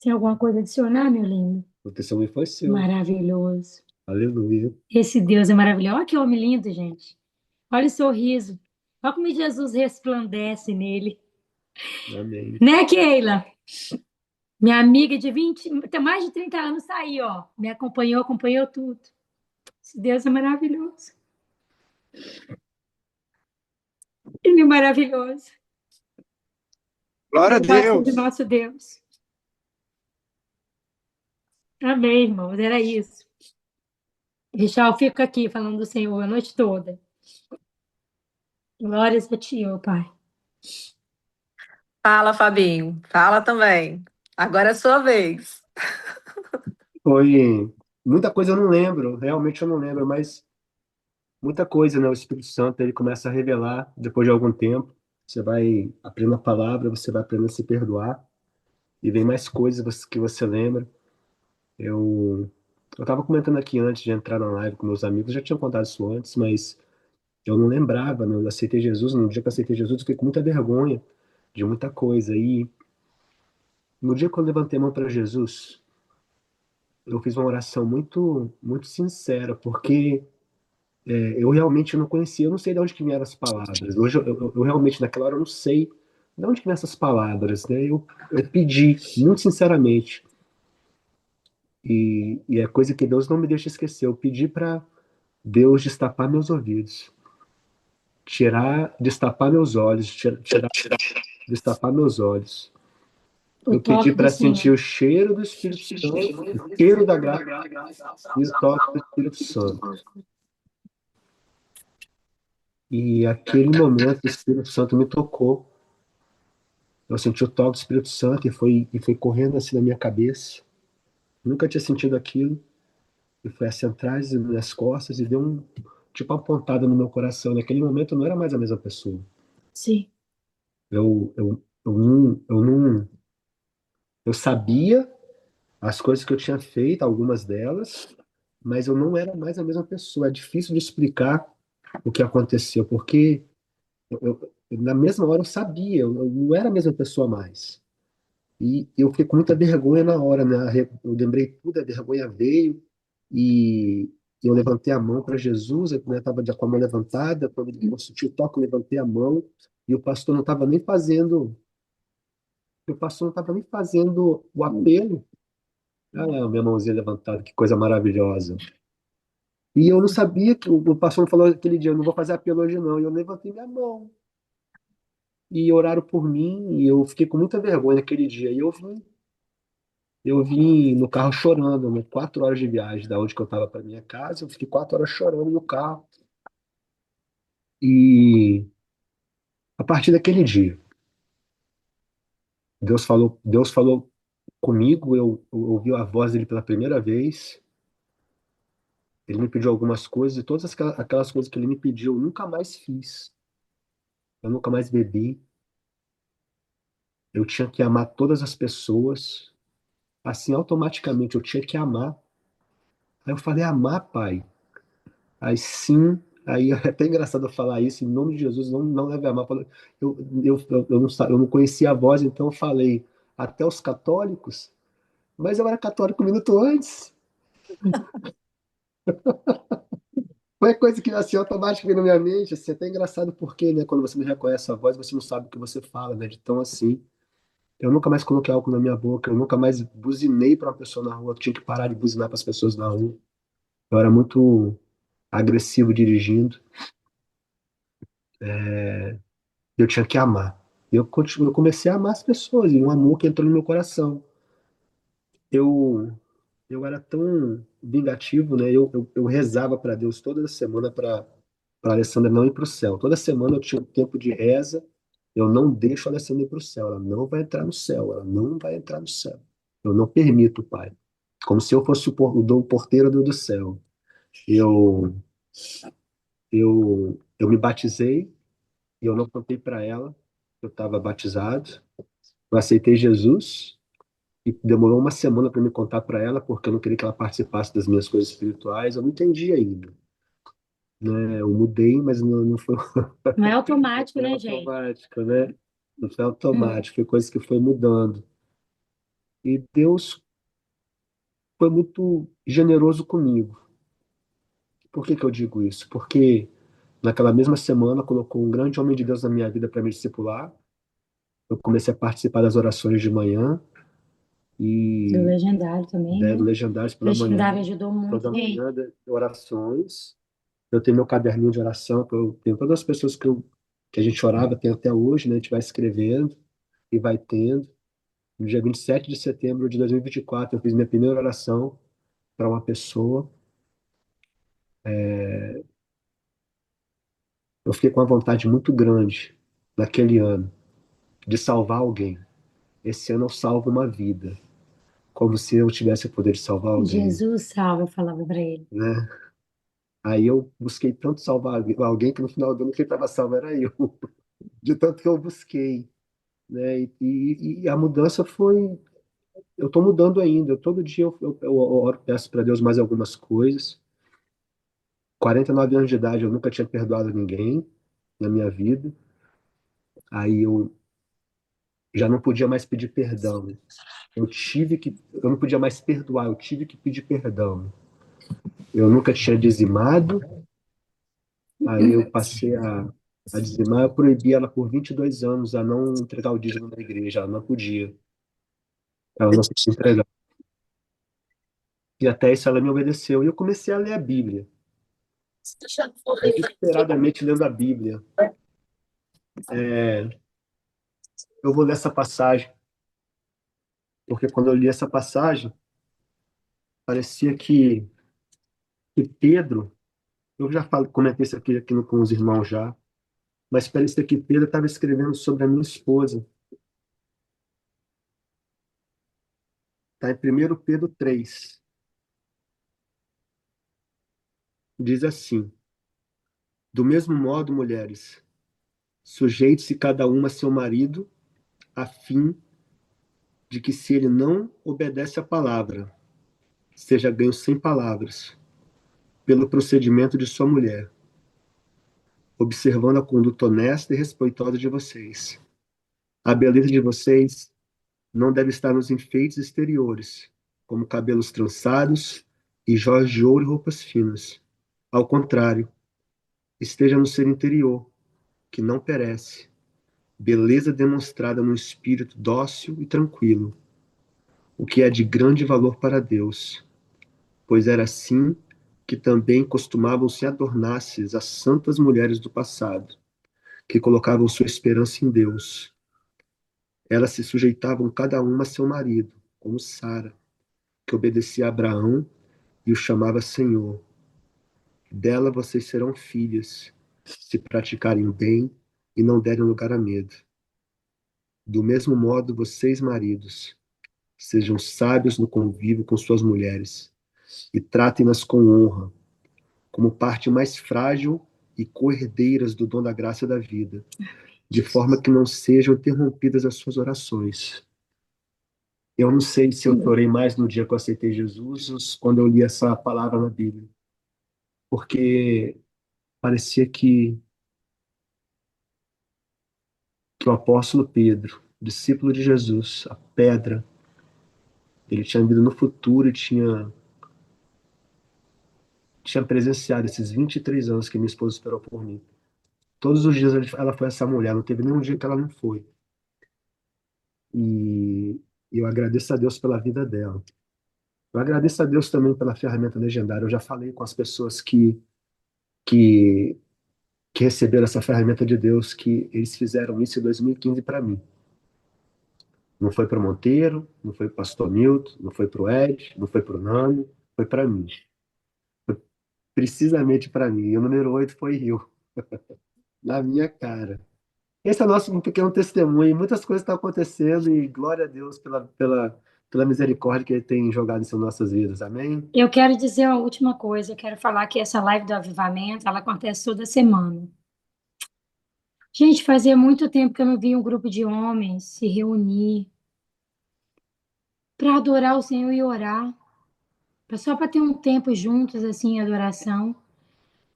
Tem alguma coisa a adicionar, meu lindo? O testemunho foi seu. Maravilhoso. Aleluia. Esse Deus é maravilhoso. Olha que homem lindo, gente. Olha o sorriso. Olha como Jesus resplandece nele. Amém. Né, Keila? Minha amiga de 20, tem mais de 30 anos, tá aí, ó. Me acompanhou tudo. Esse Deus é maravilhoso. Ele é maravilhoso. Glória a Louvado seja o Deus. nosso Deus. Amém, irmãos. Era isso. Deixar eu fico aqui falando do Senhor a noite toda. Glórias a ti, ó Pai. Fala, Fabinho. Fala também. Agora é a sua vez. Foi muita coisa eu não lembro, realmente eu não lembro, mas muita coisa, né? O Espírito Santo, ele começa a revelar depois de algum tempo. Você vai aprendendo a palavra, você vai aprendendo a se perdoar e vem mais coisas que você lembra. Eu eu tava comentando aqui antes de entrar na live com meus amigos, eu já tinha contado isso antes, mas eu não lembrava, né? Eu aceitei Jesus, no dia que eu aceitei Jesus, eu fiquei com muita vergonha de muita coisa. E no dia que eu levantei a mão para Jesus, eu fiz uma oração muito sincera, porque eu realmente não conhecia, eu não sei de onde que vieram as palavras. Hoje eu realmente, naquela hora, eu não sei de onde que vieram essas palavras, né? Eu pedi, muito sinceramente, e é coisa que Deus não me deixa esquecer. Eu pedi para Deus destapar meus ouvidos, destapar meus olhos, destapar meus olhos. O Eu pedi toque do para sentir Senhor. o cheiro do Espírito Santo, o cheiro da graça e o toque do Espírito Santo. E aquele momento o Espírito Santo me tocou. Eu senti o toque do Espírito Santo e foi correndo assim na minha cabeça. Nunca tinha sentido aquilo. E foi assim atrás das minhas costas e deu tipo uma pontada no meu coração. Naquele momento eu não era mais a mesma pessoa. Sim, Eu sabia as coisas que eu tinha feito, algumas delas, mas eu não era mais a mesma pessoa. É difícil de explicar o que aconteceu, porque na mesma hora eu sabia, eu não era a mesma pessoa mais. E eu fiquei com muita vergonha na hora, né? Eu lembrei tudo, a vergonha veio e eu levantei a mão para Jesus, eu estava com a mão levantada, quando eu senti o toque, eu levantei a mão e o pastor não estava nem fazendo, o pastor não estava nem fazendo o apelo. Ah, lá, minha mãozinha levantada, que coisa maravilhosa. E eu não sabia que o pastor falou aquele dia, eu não vou fazer apelo hoje não. E eu levantei minha mão e oraram por mim e eu fiquei com muita vergonha naquele dia. E eu vim no carro chorando, né? 4 horas de viagem da onde que eu estava para minha casa, eu fiquei 4 horas chorando no carro. E a partir daquele dia, Deus falou comigo, eu ouvi a voz dele pela primeira vez. Ele me pediu algumas coisas e todas aquelas coisas que ele me pediu, eu nunca mais fiz. Eu nunca mais bebi. Eu tinha que amar todas as pessoas. Assim, automaticamente, eu tinha que amar. Aí eu falei, amar, pai? Aí sim, aí é até engraçado eu falar isso, em nome de Jesus, não leve a mal. Eu não conhecia a voz, então eu falei, até os católicos? Mas eu era católico um minuto antes. Foi coisa que assim, automaticamente veio na minha mente, assim, até engraçado porque, né, quando você não reconhece a voz, você não sabe o que você fala, né, de tão assim. Eu nunca mais coloquei álcool na minha boca, eu nunca mais buzinei para uma pessoa na rua, eu tinha que parar de buzinar para as pessoas na rua. Eu era muito agressivo dirigindo, eu tinha que amar. Eu comecei a amar as pessoas, e um amor que entrou no meu coração. Eu, eu era tão vingativo, né? Eu rezava para Deus toda semana para Alessandra não ir para o céu. Toda semana eu tinha um tempo de reza. Eu não deixo a Alessandra ir para o céu. Ela não vai entrar no céu. Ela não vai entrar no céu. Eu não permito, Pai. Como se eu fosse o porteiro do céu. Eu, eu me batizei e eu não contei para ela que eu estava batizado. Eu aceitei Jesus e demorou uma semana para me contar para ela, porque eu não queria que ela participasse das minhas coisas espirituais. Eu não entendi ainda, né? Eu mudei, mas não foi, não é não automático, foi né, gente? automático, né? Não foi Hum. automático, foi coisa que foi mudando. E Deus foi muito generoso comigo. Por que que eu digo isso? Porque naquela mesma semana colocou um grande homem de Deus na minha vida para me discipular. Eu comecei a participar das orações de manhã Do e legendário também, do né? Legendários O pela manhã, legendário ajudou muito, toda gente. manhã de orações. Eu tenho meu caderninho de oração, eu tenho todas as pessoas que eu que a gente orava, tem até hoje, né? A gente vai escrevendo e vai tendo. No dia 27 de setembro de 2024, eu fiz minha primeira oração para uma pessoa. Eu fiquei com uma vontade muito grande naquele ano de salvar alguém. Esse ano eu salvo uma vida, como se eu tivesse o poder de salvar alguém, Jesus salva, eu falava para ele. né? Aí eu busquei tanto salvar alguém que no final do ano quem estava salvo era eu, de tanto que eu busquei, né? E a mudança foi. Eu estou mudando ainda. Todo dia eu oro, peço para Deus mais algumas coisas. 49 anos de idade, eu nunca tinha perdoado ninguém na minha vida. Aí eu já não podia mais pedir perdão. Eu não podia mais perdoar, eu tive que pedir perdão. Eu nunca tinha dizimado, aí eu passei a dizimar, eu proibi ela por 22 anos a não entregar o dízimo na igreja, ela não podia, ela não podia entregar. E até isso ela me obedeceu. E eu comecei a ler a Bíblia, desesperadamente lendo a Bíblia. Eu vou ler essa passagem, porque quando eu li essa passagem, parecia que Pedro, eu já comentei isso aqui com os irmãos já, mas parecia que Pedro estava escrevendo sobre a minha esposa. Está em 1 Pedro 3. Diz assim: do mesmo modo, mulheres, sujeite-se cada uma a seu marido, a fim de que, se ele não obedece à palavra, seja ganho sem palavras, pelo procedimento de sua mulher, observando a conduta honesta e respeitosa de vocês. A beleza de vocês não deve estar nos enfeites exteriores, como cabelos trançados e joias de ouro e roupas finas. Ao contrário, esteja no ser interior, que não perece, beleza demonstrada num espírito dócil e tranquilo, o que é de grande valor para Deus, pois era assim que também costumavam se adornar-se as santas mulheres do passado, que colocavam sua esperança em Deus. Elas se sujeitavam cada uma a seu marido, como Sara, que obedecia a Abraão e o chamava Senhor. Dela vocês serão filhas, se praticarem o bem e não derem lugar a medo. Do mesmo modo, vocês, maridos, sejam sábios no convívio com suas mulheres e tratem-nas com honra, como parte mais frágil e co-herdeiras do dom da graça da vida, de forma que não sejam interrompidas as suas orações. Eu não sei se eu chorei mais no dia que eu aceitei Jesus ou quando eu li essa palavra na Bíblia, porque parecia que o apóstolo Pedro, discípulo de Jesus, a pedra, ele tinha vindo no futuro e tinha presenciado esses 23 anos que minha esposa esperou por mim. Todos os dias ela foi essa mulher, não teve nenhum dia que ela não foi. E eu agradeço a Deus pela vida dela. Eu agradeço a Deus também pela ferramenta legendária. Eu já falei com as pessoas que, que receberam essa ferramenta de Deus, que eles fizeram isso em 2015 para mim. Não foi para o Monteiro, não foi para o Pastor Milton, não foi para o Ed, não foi para o Nani, foi para mim. Foi precisamente para mim. E o número 8 foi eu, na minha cara. Esse é o nosso um pequeno testemunho. Muitas coisas estão acontecendo e glória a Deus pela misericórdia que Ele tem jogado em nossas vidas. Amém? Eu quero dizer uma última coisa. Eu quero falar que essa live do avivamento, ela acontece toda semana. Gente, fazia muito tempo que eu não via um grupo de homens se reunir para adorar o Senhor e orar, só para ter um tempo juntos assim em adoração,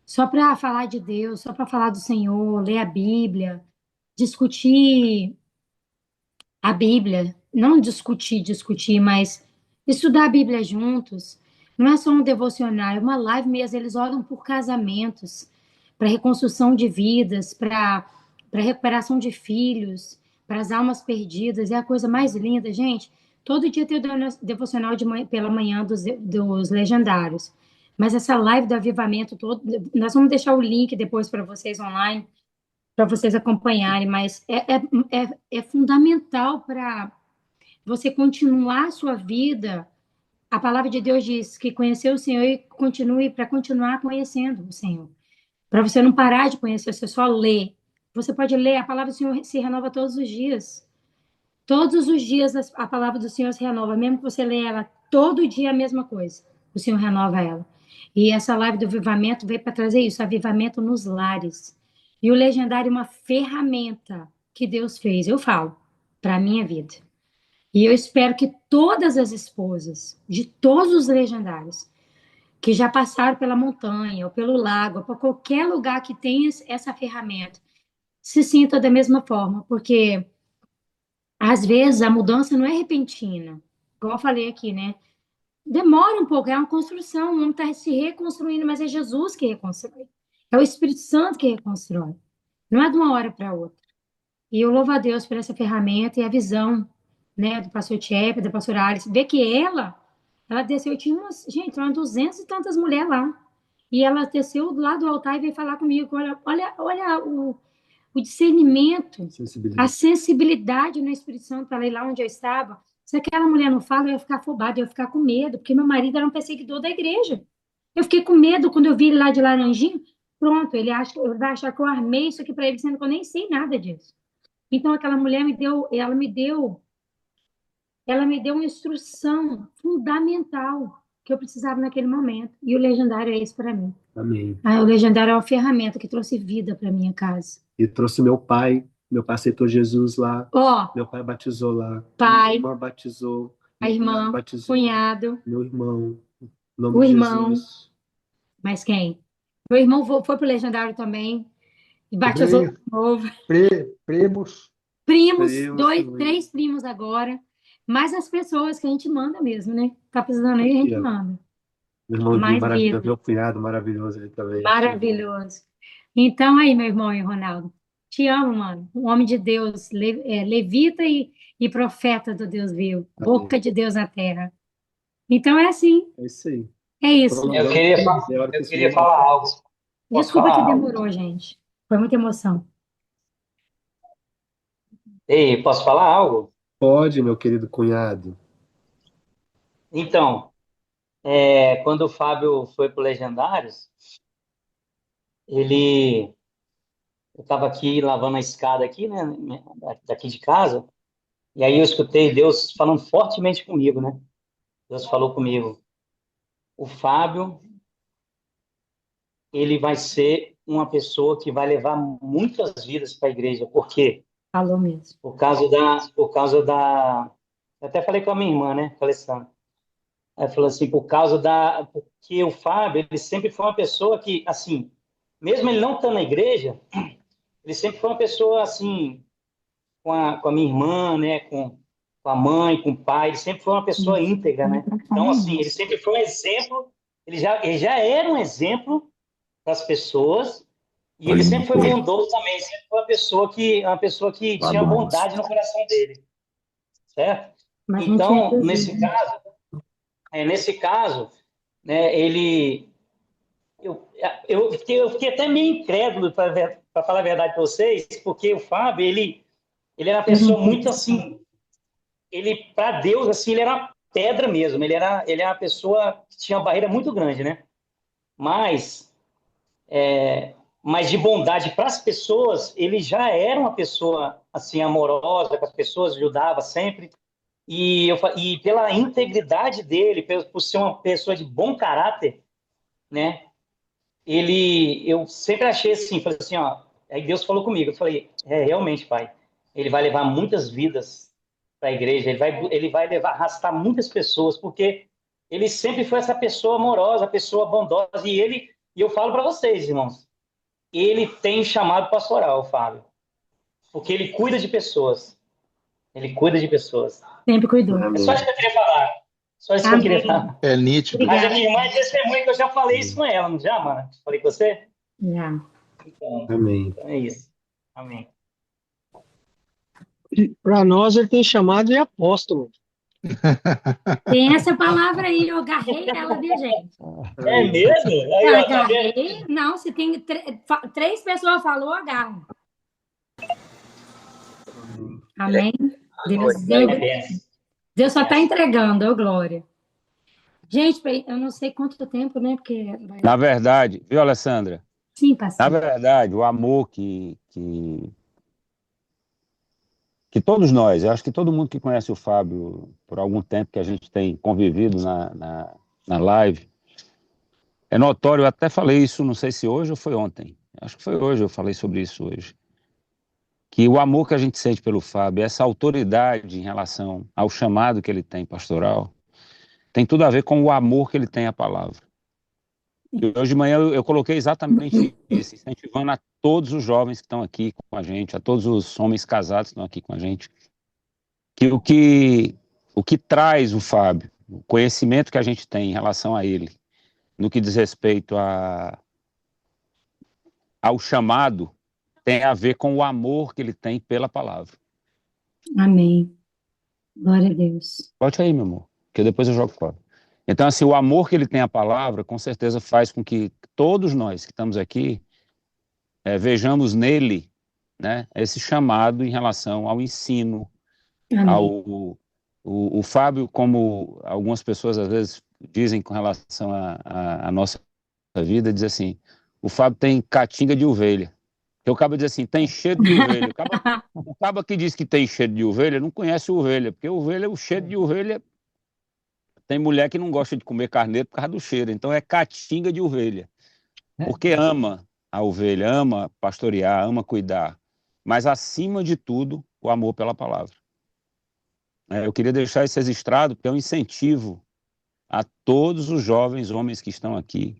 só para falar de Deus, só para falar do Senhor, ler a Bíblia, discutir a Bíblia, não discutir, mas estudar a Bíblia juntos. Não é só um devocionário, é uma live mesmo. Eles oram por casamentos, para reconstrução de vidas, para recuperação de filhos, para as almas perdidas. É a coisa mais linda, gente. Todo dia tem o devocional pela manhã dos legendários. Mas essa live do avivamento todo, nós vamos deixar o link depois para vocês online. para vocês acompanharem, mas é fundamental para você continuar a sua vida. A palavra de Deus diz que conhecer o Senhor e continue para continuar conhecendo o Senhor. Para você não parar de conhecer, você só lê. Você pode ler, a palavra do Senhor se renova todos os dias. Todos os dias a palavra do Senhor se renova, mesmo que você lê ela todo dia a mesma coisa. O Senhor renova ela. E essa live do avivamento veio para trazer isso, avivamento nos lares. E o legendário é uma ferramenta que Deus fez, eu falo, para a minha vida. E eu espero que todas as esposas de todos os legendários que já passaram pela montanha ou pelo lago, ou por qualquer lugar que tenha essa ferramenta, se sintam da mesma forma, porque às vezes a mudança não é repentina, igual eu falei aqui, né? Demora um pouco, é uma construção, o homem está se reconstruindo, mas é Jesus que reconstrói. É o Espírito Santo que reconstrói. Não é de uma hora para outra. E eu louvo a Deus por essa ferramenta e a visão, né, do pastor Tchepe, da pastora Alice, ver que ela desceu, tinha gente, umas 200 e tantas mulheres lá. E ela desceu lá do altar e veio falar comigo, olha o discernimento, a sensibilidade no Espírito Santo para ir lá onde eu estava. Se aquela mulher não fala, eu ia ficar afobada, eu ia ficar com medo, porque meu marido era um perseguidor da igreja. Eu fiquei com medo quando eu vi ele lá de laranjinho. Pronto, ele vai achar que eu armei isso aqui para ele, sendo que eu nem sei nada disso. Então aquela mulher ela me deu uma instrução fundamental que eu precisava naquele momento. E o legendário é isso para mim. Amém. O legendário é uma ferramenta que trouxe vida para minha casa. E trouxe meu pai aceitou Jesus lá. Meu pai batizou lá. Pai, minha irmã batizou. A irmã, batizou. Cunhado. Meu irmão. O irmão. Jesus. Mas quem? Meu irmão foi pro legendário também. E batizou de novo. Primos. Primos, 3 primos agora. Mais as pessoas que a gente manda mesmo, né? Tá precisando aí, a gente manda. Meu irmão maravilhoso, meu cunhado maravilhoso ele também. Maravilhoso. Então aí, meu irmão e Ronaldo, te amo, mano. Um homem de Deus, levita e profeta do Deus vivo. Boca de Deus na terra. Então é assim. É isso aí. É isso. Eu queria falar algo. Desculpa que demorou, gente. Foi muita emoção. Ei, posso falar algo? Pode, meu querido cunhado. Então, quando o Fábio foi pro Legendários, eu estava aqui lavando a escada aqui, né, daqui de casa, e aí eu escutei Deus falando fortemente comigo, né? Deus falou comigo, o Fábio, ele vai ser uma pessoa que vai levar muitas vidas para a igreja, por quê? Falou mesmo. Por causa da... Eu até falei com a minha irmã, né, Alessandra. Ela falou assim, porque o Fábio, ele sempre foi uma pessoa que, assim, mesmo ele não estando na igreja, ele sempre foi uma pessoa, assim, com a minha irmã, né, com a mãe, com o pai, ele sempre foi uma pessoa íntegra, né? Então, assim, ele sempre foi um exemplo, ele já era um exemplo das pessoas, e ele sempre foi bondoso também, sempre foi uma pessoa que tinha bondade no coração dele, certo? Então, nesse caso, né, eu fiquei até meio incrédulo, para falar a verdade para vocês, porque o Fábio, ele era uma pessoa muito assim, para Deus, assim, ele era uma pedra mesmo, ele era uma pessoa que tinha uma barreira muito grande, né? Mas de bondade para as pessoas, ele já era uma pessoa assim amorosa com as pessoas, ajudava sempre. E pela integridade dele, por ser uma pessoa de bom caráter, né? Eu sempre achei assim, falei assim, ó, aí Deus falou comigo, eu falei, realmente, pai, ele vai levar muitas vidas para a igreja, ele vai arrastar muitas pessoas, porque ele sempre foi essa pessoa amorosa, pessoa bondosa, e eu falo para vocês, irmãos, ele tem chamado pastoral, Fábio, porque ele cuida de pessoas. Ele cuida de pessoas. Sempre cuidou. É só isso que eu queria falar. Só isso que eu queria falar. É nítido. Mas a minha irmã é testemunha que eu já falei isso com ela, não já, mano? Falei com você? Já. Então, Amém. então é isso. Amém. Para nós, ele tem chamado de apóstolo. Tem essa palavra aí, eu agarrei ela, viu, gente? É mesmo? Aí, Eu ó, tá vendo? agarrei. Não, se tem 3 pessoas falou, agarro. Amém? Deus, Glória a Deus. Deus só está entregando, ô glória. Gente, eu não sei quanto tempo, né? Porque Na verdade, viu, Alessandra? sim, Na pastor. verdade, o amor que todos nós, eu acho que todo mundo que conhece o Fábio por algum tempo que a gente tem convivido na live, é notório, eu até falei isso, não sei se hoje ou foi ontem, acho que foi hoje, eu falei sobre isso hoje, que o amor que a gente sente pelo Fábio, essa autoridade em relação ao chamado que ele tem pastoral, tem tudo a ver com o amor que ele tem à palavra. E hoje de manhã eu coloquei exatamente isso, incentivando a todos os jovens que estão aqui com a gente, a todos os homens casados que estão aqui com a gente, que o que traz o Fábio, o conhecimento que a gente tem em relação a ele, no que diz respeito ao chamado, tem a ver com o amor que ele tem pela palavra. Amém. Glória a Deus. Bote aí, meu amor, que depois eu jogo fora. Então, assim, o amor que ele tem à palavra, com certeza faz com que todos nós que estamos aqui vejamos nele, né, esse chamado em relação ao ensino, Amém. o Fábio, como algumas pessoas às vezes dizem com relação à nossa vida, diz assim, o Fábio tem catinga de ovelha. Porque o cabo diz assim, tem cheiro de ovelha. O cabo que diz que tem cheiro de ovelha não conhece ovelha, porque ovelha, o cheiro de ovelha, tem mulher que não gosta de comer carneiro por causa do cheiro, então é catinga de ovelha. Porque ama a ovelha, ama pastorear, ama cuidar, mas acima de tudo, o amor pela palavra. Eu queria deixar isso registrado, porque é um incentivo a todos os jovens homens que estão aqui,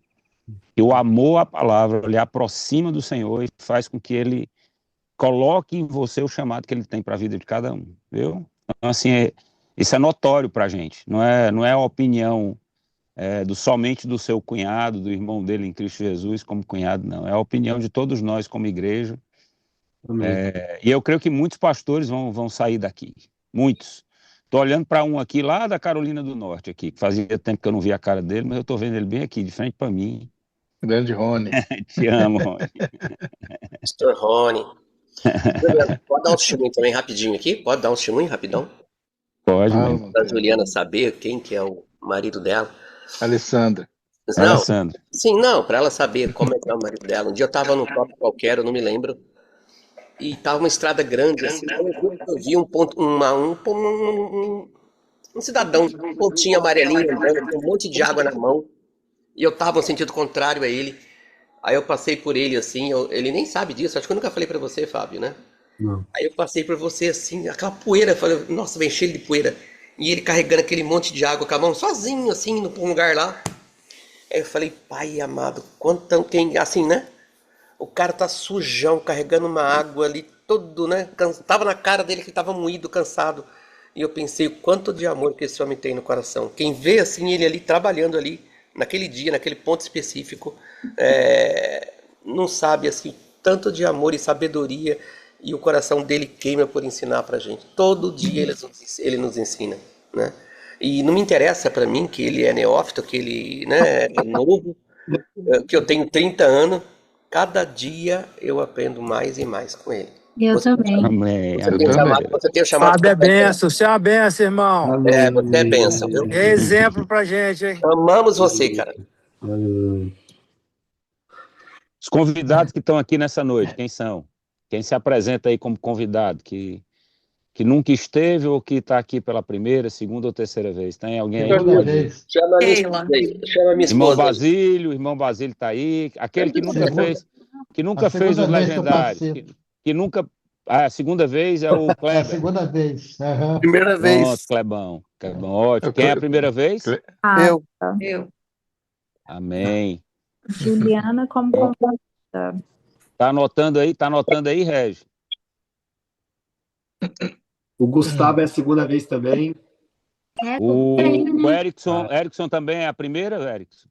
que o amor à palavra lhe aproxima do Senhor e faz com que ele coloque em você o chamado que ele tem para a vida de cada um, viu? Então, assim, isso é notório para a gente, não é a opinião somente do seu cunhado, do irmão dele em Cristo Jesus como cunhado, não, é a opinião de todos nós como igreja, e eu creio que muitos pastores vão sair daqui, muitos. Estou olhando para um aqui lá da Carolina do Norte, aqui, que fazia tempo que eu não via a cara dele, mas eu estou vendo ele bem aqui, de frente para mim. Grande Rony. Te amo, Rony. Pastor Rony. Pode dar um testemunho também rapidinho aqui? Pode dar um testemunho rapidão? Pode mesmo. Para a Juliana saber quem que é o marido dela. Alessandra. Não, Alessandra. sim, não, para ela saber como é que é o marido dela. Um dia eu estava num toque qualquer, eu não me lembro, e tava uma estrada grande, assim, eu vi um cidadão com um pontinho amarelinho andando, com um monte de água na mão, e eu tava no sentido contrário a ele. Aí eu passei por ele assim, ele nem sabe disso, acho que eu nunca falei pra você, Fábio, né? Não. Aí eu passei por você assim, aquela poeira, eu falei, nossa, vem cheio de poeira. E ele carregando aquele monte de água com a mão, sozinho assim, num lugar lá. Aí eu falei, pai amado, quem, assim, né? O cara tá sujão, carregando uma água ali, todo, né? Tava na cara dele que tava moído, cansado. E eu pensei o quanto de amor que esse homem tem no coração. Quem vê assim ele ali trabalhando ali, naquele dia, naquele ponto específico, não sabe assim tanto de amor e sabedoria, e o coração dele queima por ensinar pra gente. Todo dia ele nos ensina, né? E não me interessa pra mim que ele é neófito, que ele, né, é novo, que eu tenho 30 anos. Cada dia eu aprendo mais e mais com ele. Eu também. Amém. Você tem o chamado. Fábio é benção, você é uma benção, irmão. Você é benção, viu? É exemplo pra gente, hein? Amamos você, cara. Os convidados que estão aqui nessa noite, quem são? Quem se apresenta aí como convidado, que nunca esteve ou que está aqui pela primeira, segunda ou terceira vez? Tem alguém aí? Chama a minha Irmão esposa. Irmão Basílio está aí. Aquele que nunca fez os legendários. Que nunca... a segunda vez é o Kleber. É a segunda vez. Uhum. Primeira vez. Pronto, Clebão, ótimo. Quem é a primeira vez? Eu. Amém. Juliana como convidada. Tá anotando aí, Regi? O Gustavo é a segunda vez também. O Erickson também é a primeira, Erickson?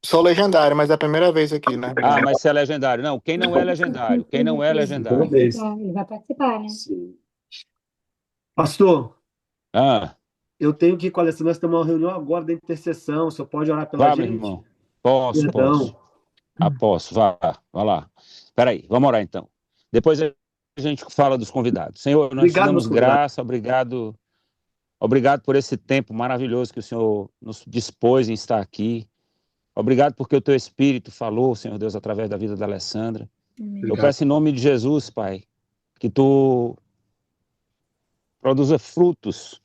Sou legendário, mas é a primeira vez aqui, né? Ah, mas você é legendário. Não, quem não é legendário? Quem não é legendário? Ele vai participar, né? Sim. Pastor, eu tenho que ir com a Alessandra, nós temos uma reunião agora da intercessão. O senhor pode orar pela gente? Meu irmão. Posso. Perdão. Posso. Vá lá. Espera aí, vamos orar então. Depois gente fala dos convidados. Senhor, nós te Obrigado, damos meus convidados. graça, obrigado por esse tempo maravilhoso que o Senhor nos dispôs em estar aqui. Obrigado porque o teu Espírito falou, Senhor Deus, através da vida da Alessandra. Amém. Eu peço em nome de Jesus, Pai, que tu produza frutos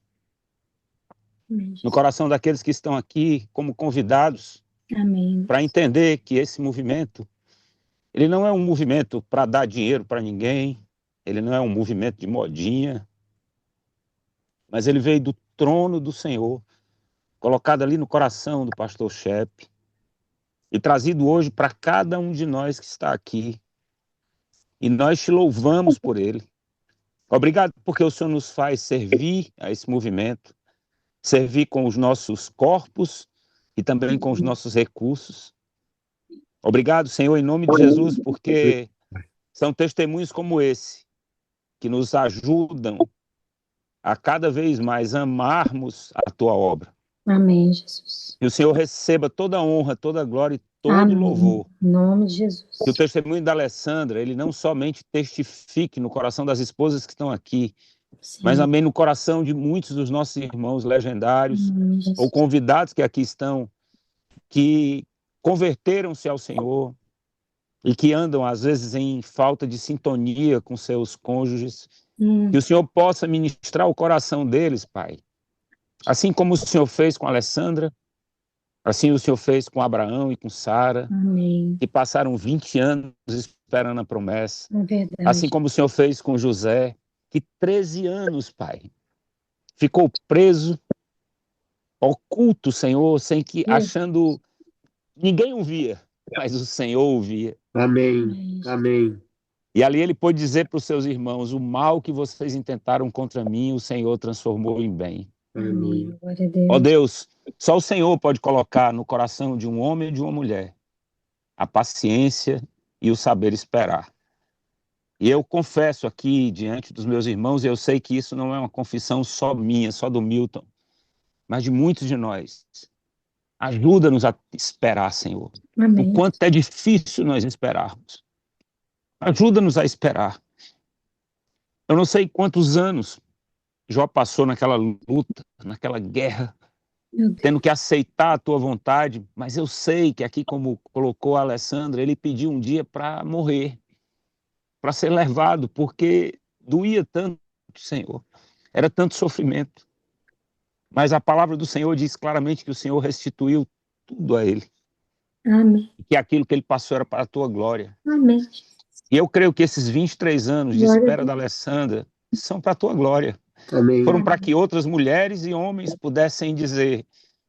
Amém. no coração daqueles que estão aqui como convidados, Amém. para entender que esse movimento, ele não é um movimento para dar dinheiro para ninguém, ele não é um movimento de modinha, mas ele veio do trono do Senhor, colocado ali no coração do pastor Shep e trazido hoje para cada um de nós que está aqui. E nós te louvamos por ele. Obrigado porque o Senhor nos faz servir a esse movimento, servir com os nossos corpos e também com os nossos recursos. Obrigado, Senhor, em nome de Jesus, porque são testemunhos como esse que nos ajudam a cada vez mais amarmos a tua obra. Amém, Jesus. Que o Senhor receba toda a honra, toda a glória e todo Amém. o louvor. Em nome de Jesus. Que o testemunho da Alessandra, ele não somente testifique no coração das esposas que estão aqui, Sim. mas também no coração de muitos dos nossos irmãos legendários Amém, ou convidados que aqui estão, que converteram-se ao Senhor e que andam, às vezes, em falta de sintonia com seus cônjuges. Que o Senhor possa ministrar o coração deles, Pai. Assim como o Senhor fez com a Alessandra, assim o Senhor fez com Abraão e com Sara, que passaram 20 anos esperando a promessa. É verdade. Assim como o Senhor fez com José, que 13 anos, Pai, ficou preso, oculto, Senhor, sem que, achando, ninguém o via, mas o Senhor o via. Amém. Amém. E ali ele pôde dizer para os seus irmãos: o mal que vocês intentaram contra mim, o Senhor transformou em bem. Amém. Glória a Deus. Ó Deus, só o Senhor pode colocar no coração de um homem e de uma mulher a paciência e o saber esperar. E eu confesso aqui diante dos meus irmãos, e eu sei que isso não é uma confissão só minha, só do Milton, mas de muitos de nós. Ajuda-nos a esperar, Senhor. Amém. O quanto é difícil nós esperarmos. Ajuda-nos a esperar. Eu não sei quantos anos Jó passou naquela luta, naquela guerra, tendo que aceitar a tua vontade, mas eu sei que aqui, como colocou a Alessandra, ele pediu um dia para morrer, para ser levado, porque doía tanto, Senhor, era tanto sofrimento. Mas a palavra do Senhor diz claramente que o Senhor restituiu tudo a ele. Amém. Que aquilo que ele passou era para a tua glória. Amém. E eu creio que esses 23 anos de Glória a espera Deus. da Alessandra são para a tua glória. Amém. Foram para que outras mulheres e homens pudessem dizer: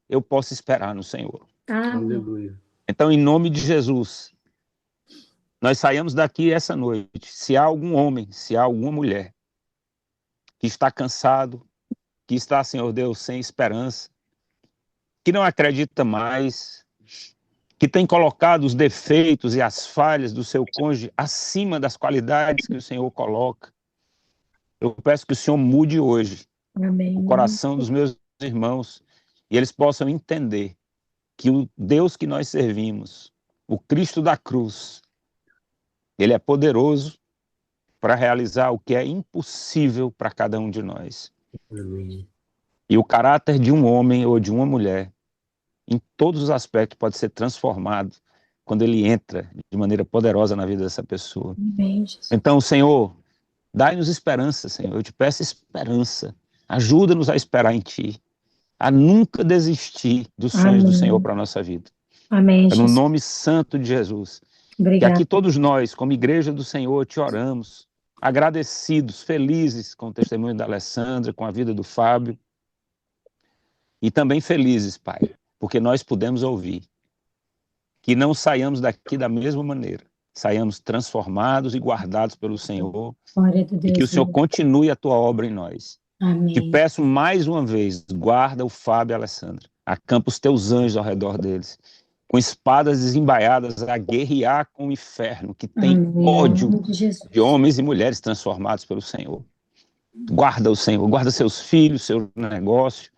eu posso esperar no Senhor. Amém. Aleluia. Então, em nome de Jesus, nós saímos daqui essa noite. Se há algum homem, se há alguma mulher que está cansado, que está, Senhor Deus, sem esperança, que não acredita mais, que tem colocado os defeitos e as falhas do seu cônjuge acima das qualidades que o Senhor coloca, eu peço que o Senhor mude hoje Amém. o coração dos meus irmãos e eles possam entender que o Deus que nós servimos, o Cristo da cruz, ele é poderoso para realizar o que é impossível para cada um de nós. Amém. E o caráter de um homem ou de uma mulher, em todos os aspectos, pode ser transformado quando ele entra de maneira poderosa na vida dessa pessoa. Amém, Jesus. Então, Senhor, dai-nos esperança, Senhor. Eu te peço esperança. Ajuda-nos a esperar em Ti, a nunca desistir dos sonhos do Amém. Senhor para a nossa vida. Amém, É no Jesus. nome santo de Jesus. Que Obrigada. aqui todos nós, como igreja do Senhor, te oramos, agradecidos, felizes com o testemunho da Alessandra, com a vida do Fábio, e também felizes, Pai, porque nós pudemos ouvir. Que não saiamos daqui da mesma maneira, saiamos transformados e guardados pelo Senhor, Glória a Deus. e que o Senhor continue a tua obra em nós. Amém. Te peço mais uma vez, guarda o Fábio e a Alessandra, acampa os teus anjos ao redor deles, com espadas desembaiadas a guerrear com o inferno, que tem Amém. ódio Em nome de Jesus. de homens e mulheres transformados pelo Senhor. Guarda o Senhor, guarda seus filhos, seu negócio,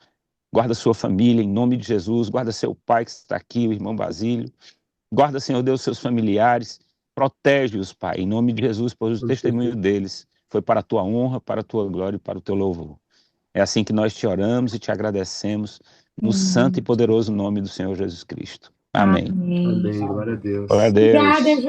guarda sua família, em nome de Jesus, guarda seu pai que está aqui, o irmão Basílio, guarda, Senhor Deus, seus familiares, protege-os, Pai, em nome de Jesus, por o testemunho deles, foi para a tua honra, para a tua glória e para o teu louvor. É assim que nós te oramos e te agradecemos, no santo e poderoso nome do Senhor Jesus Cristo. Amém. Amém. Amém, glória a Deus. Glória a Deus. Obrigada, gente.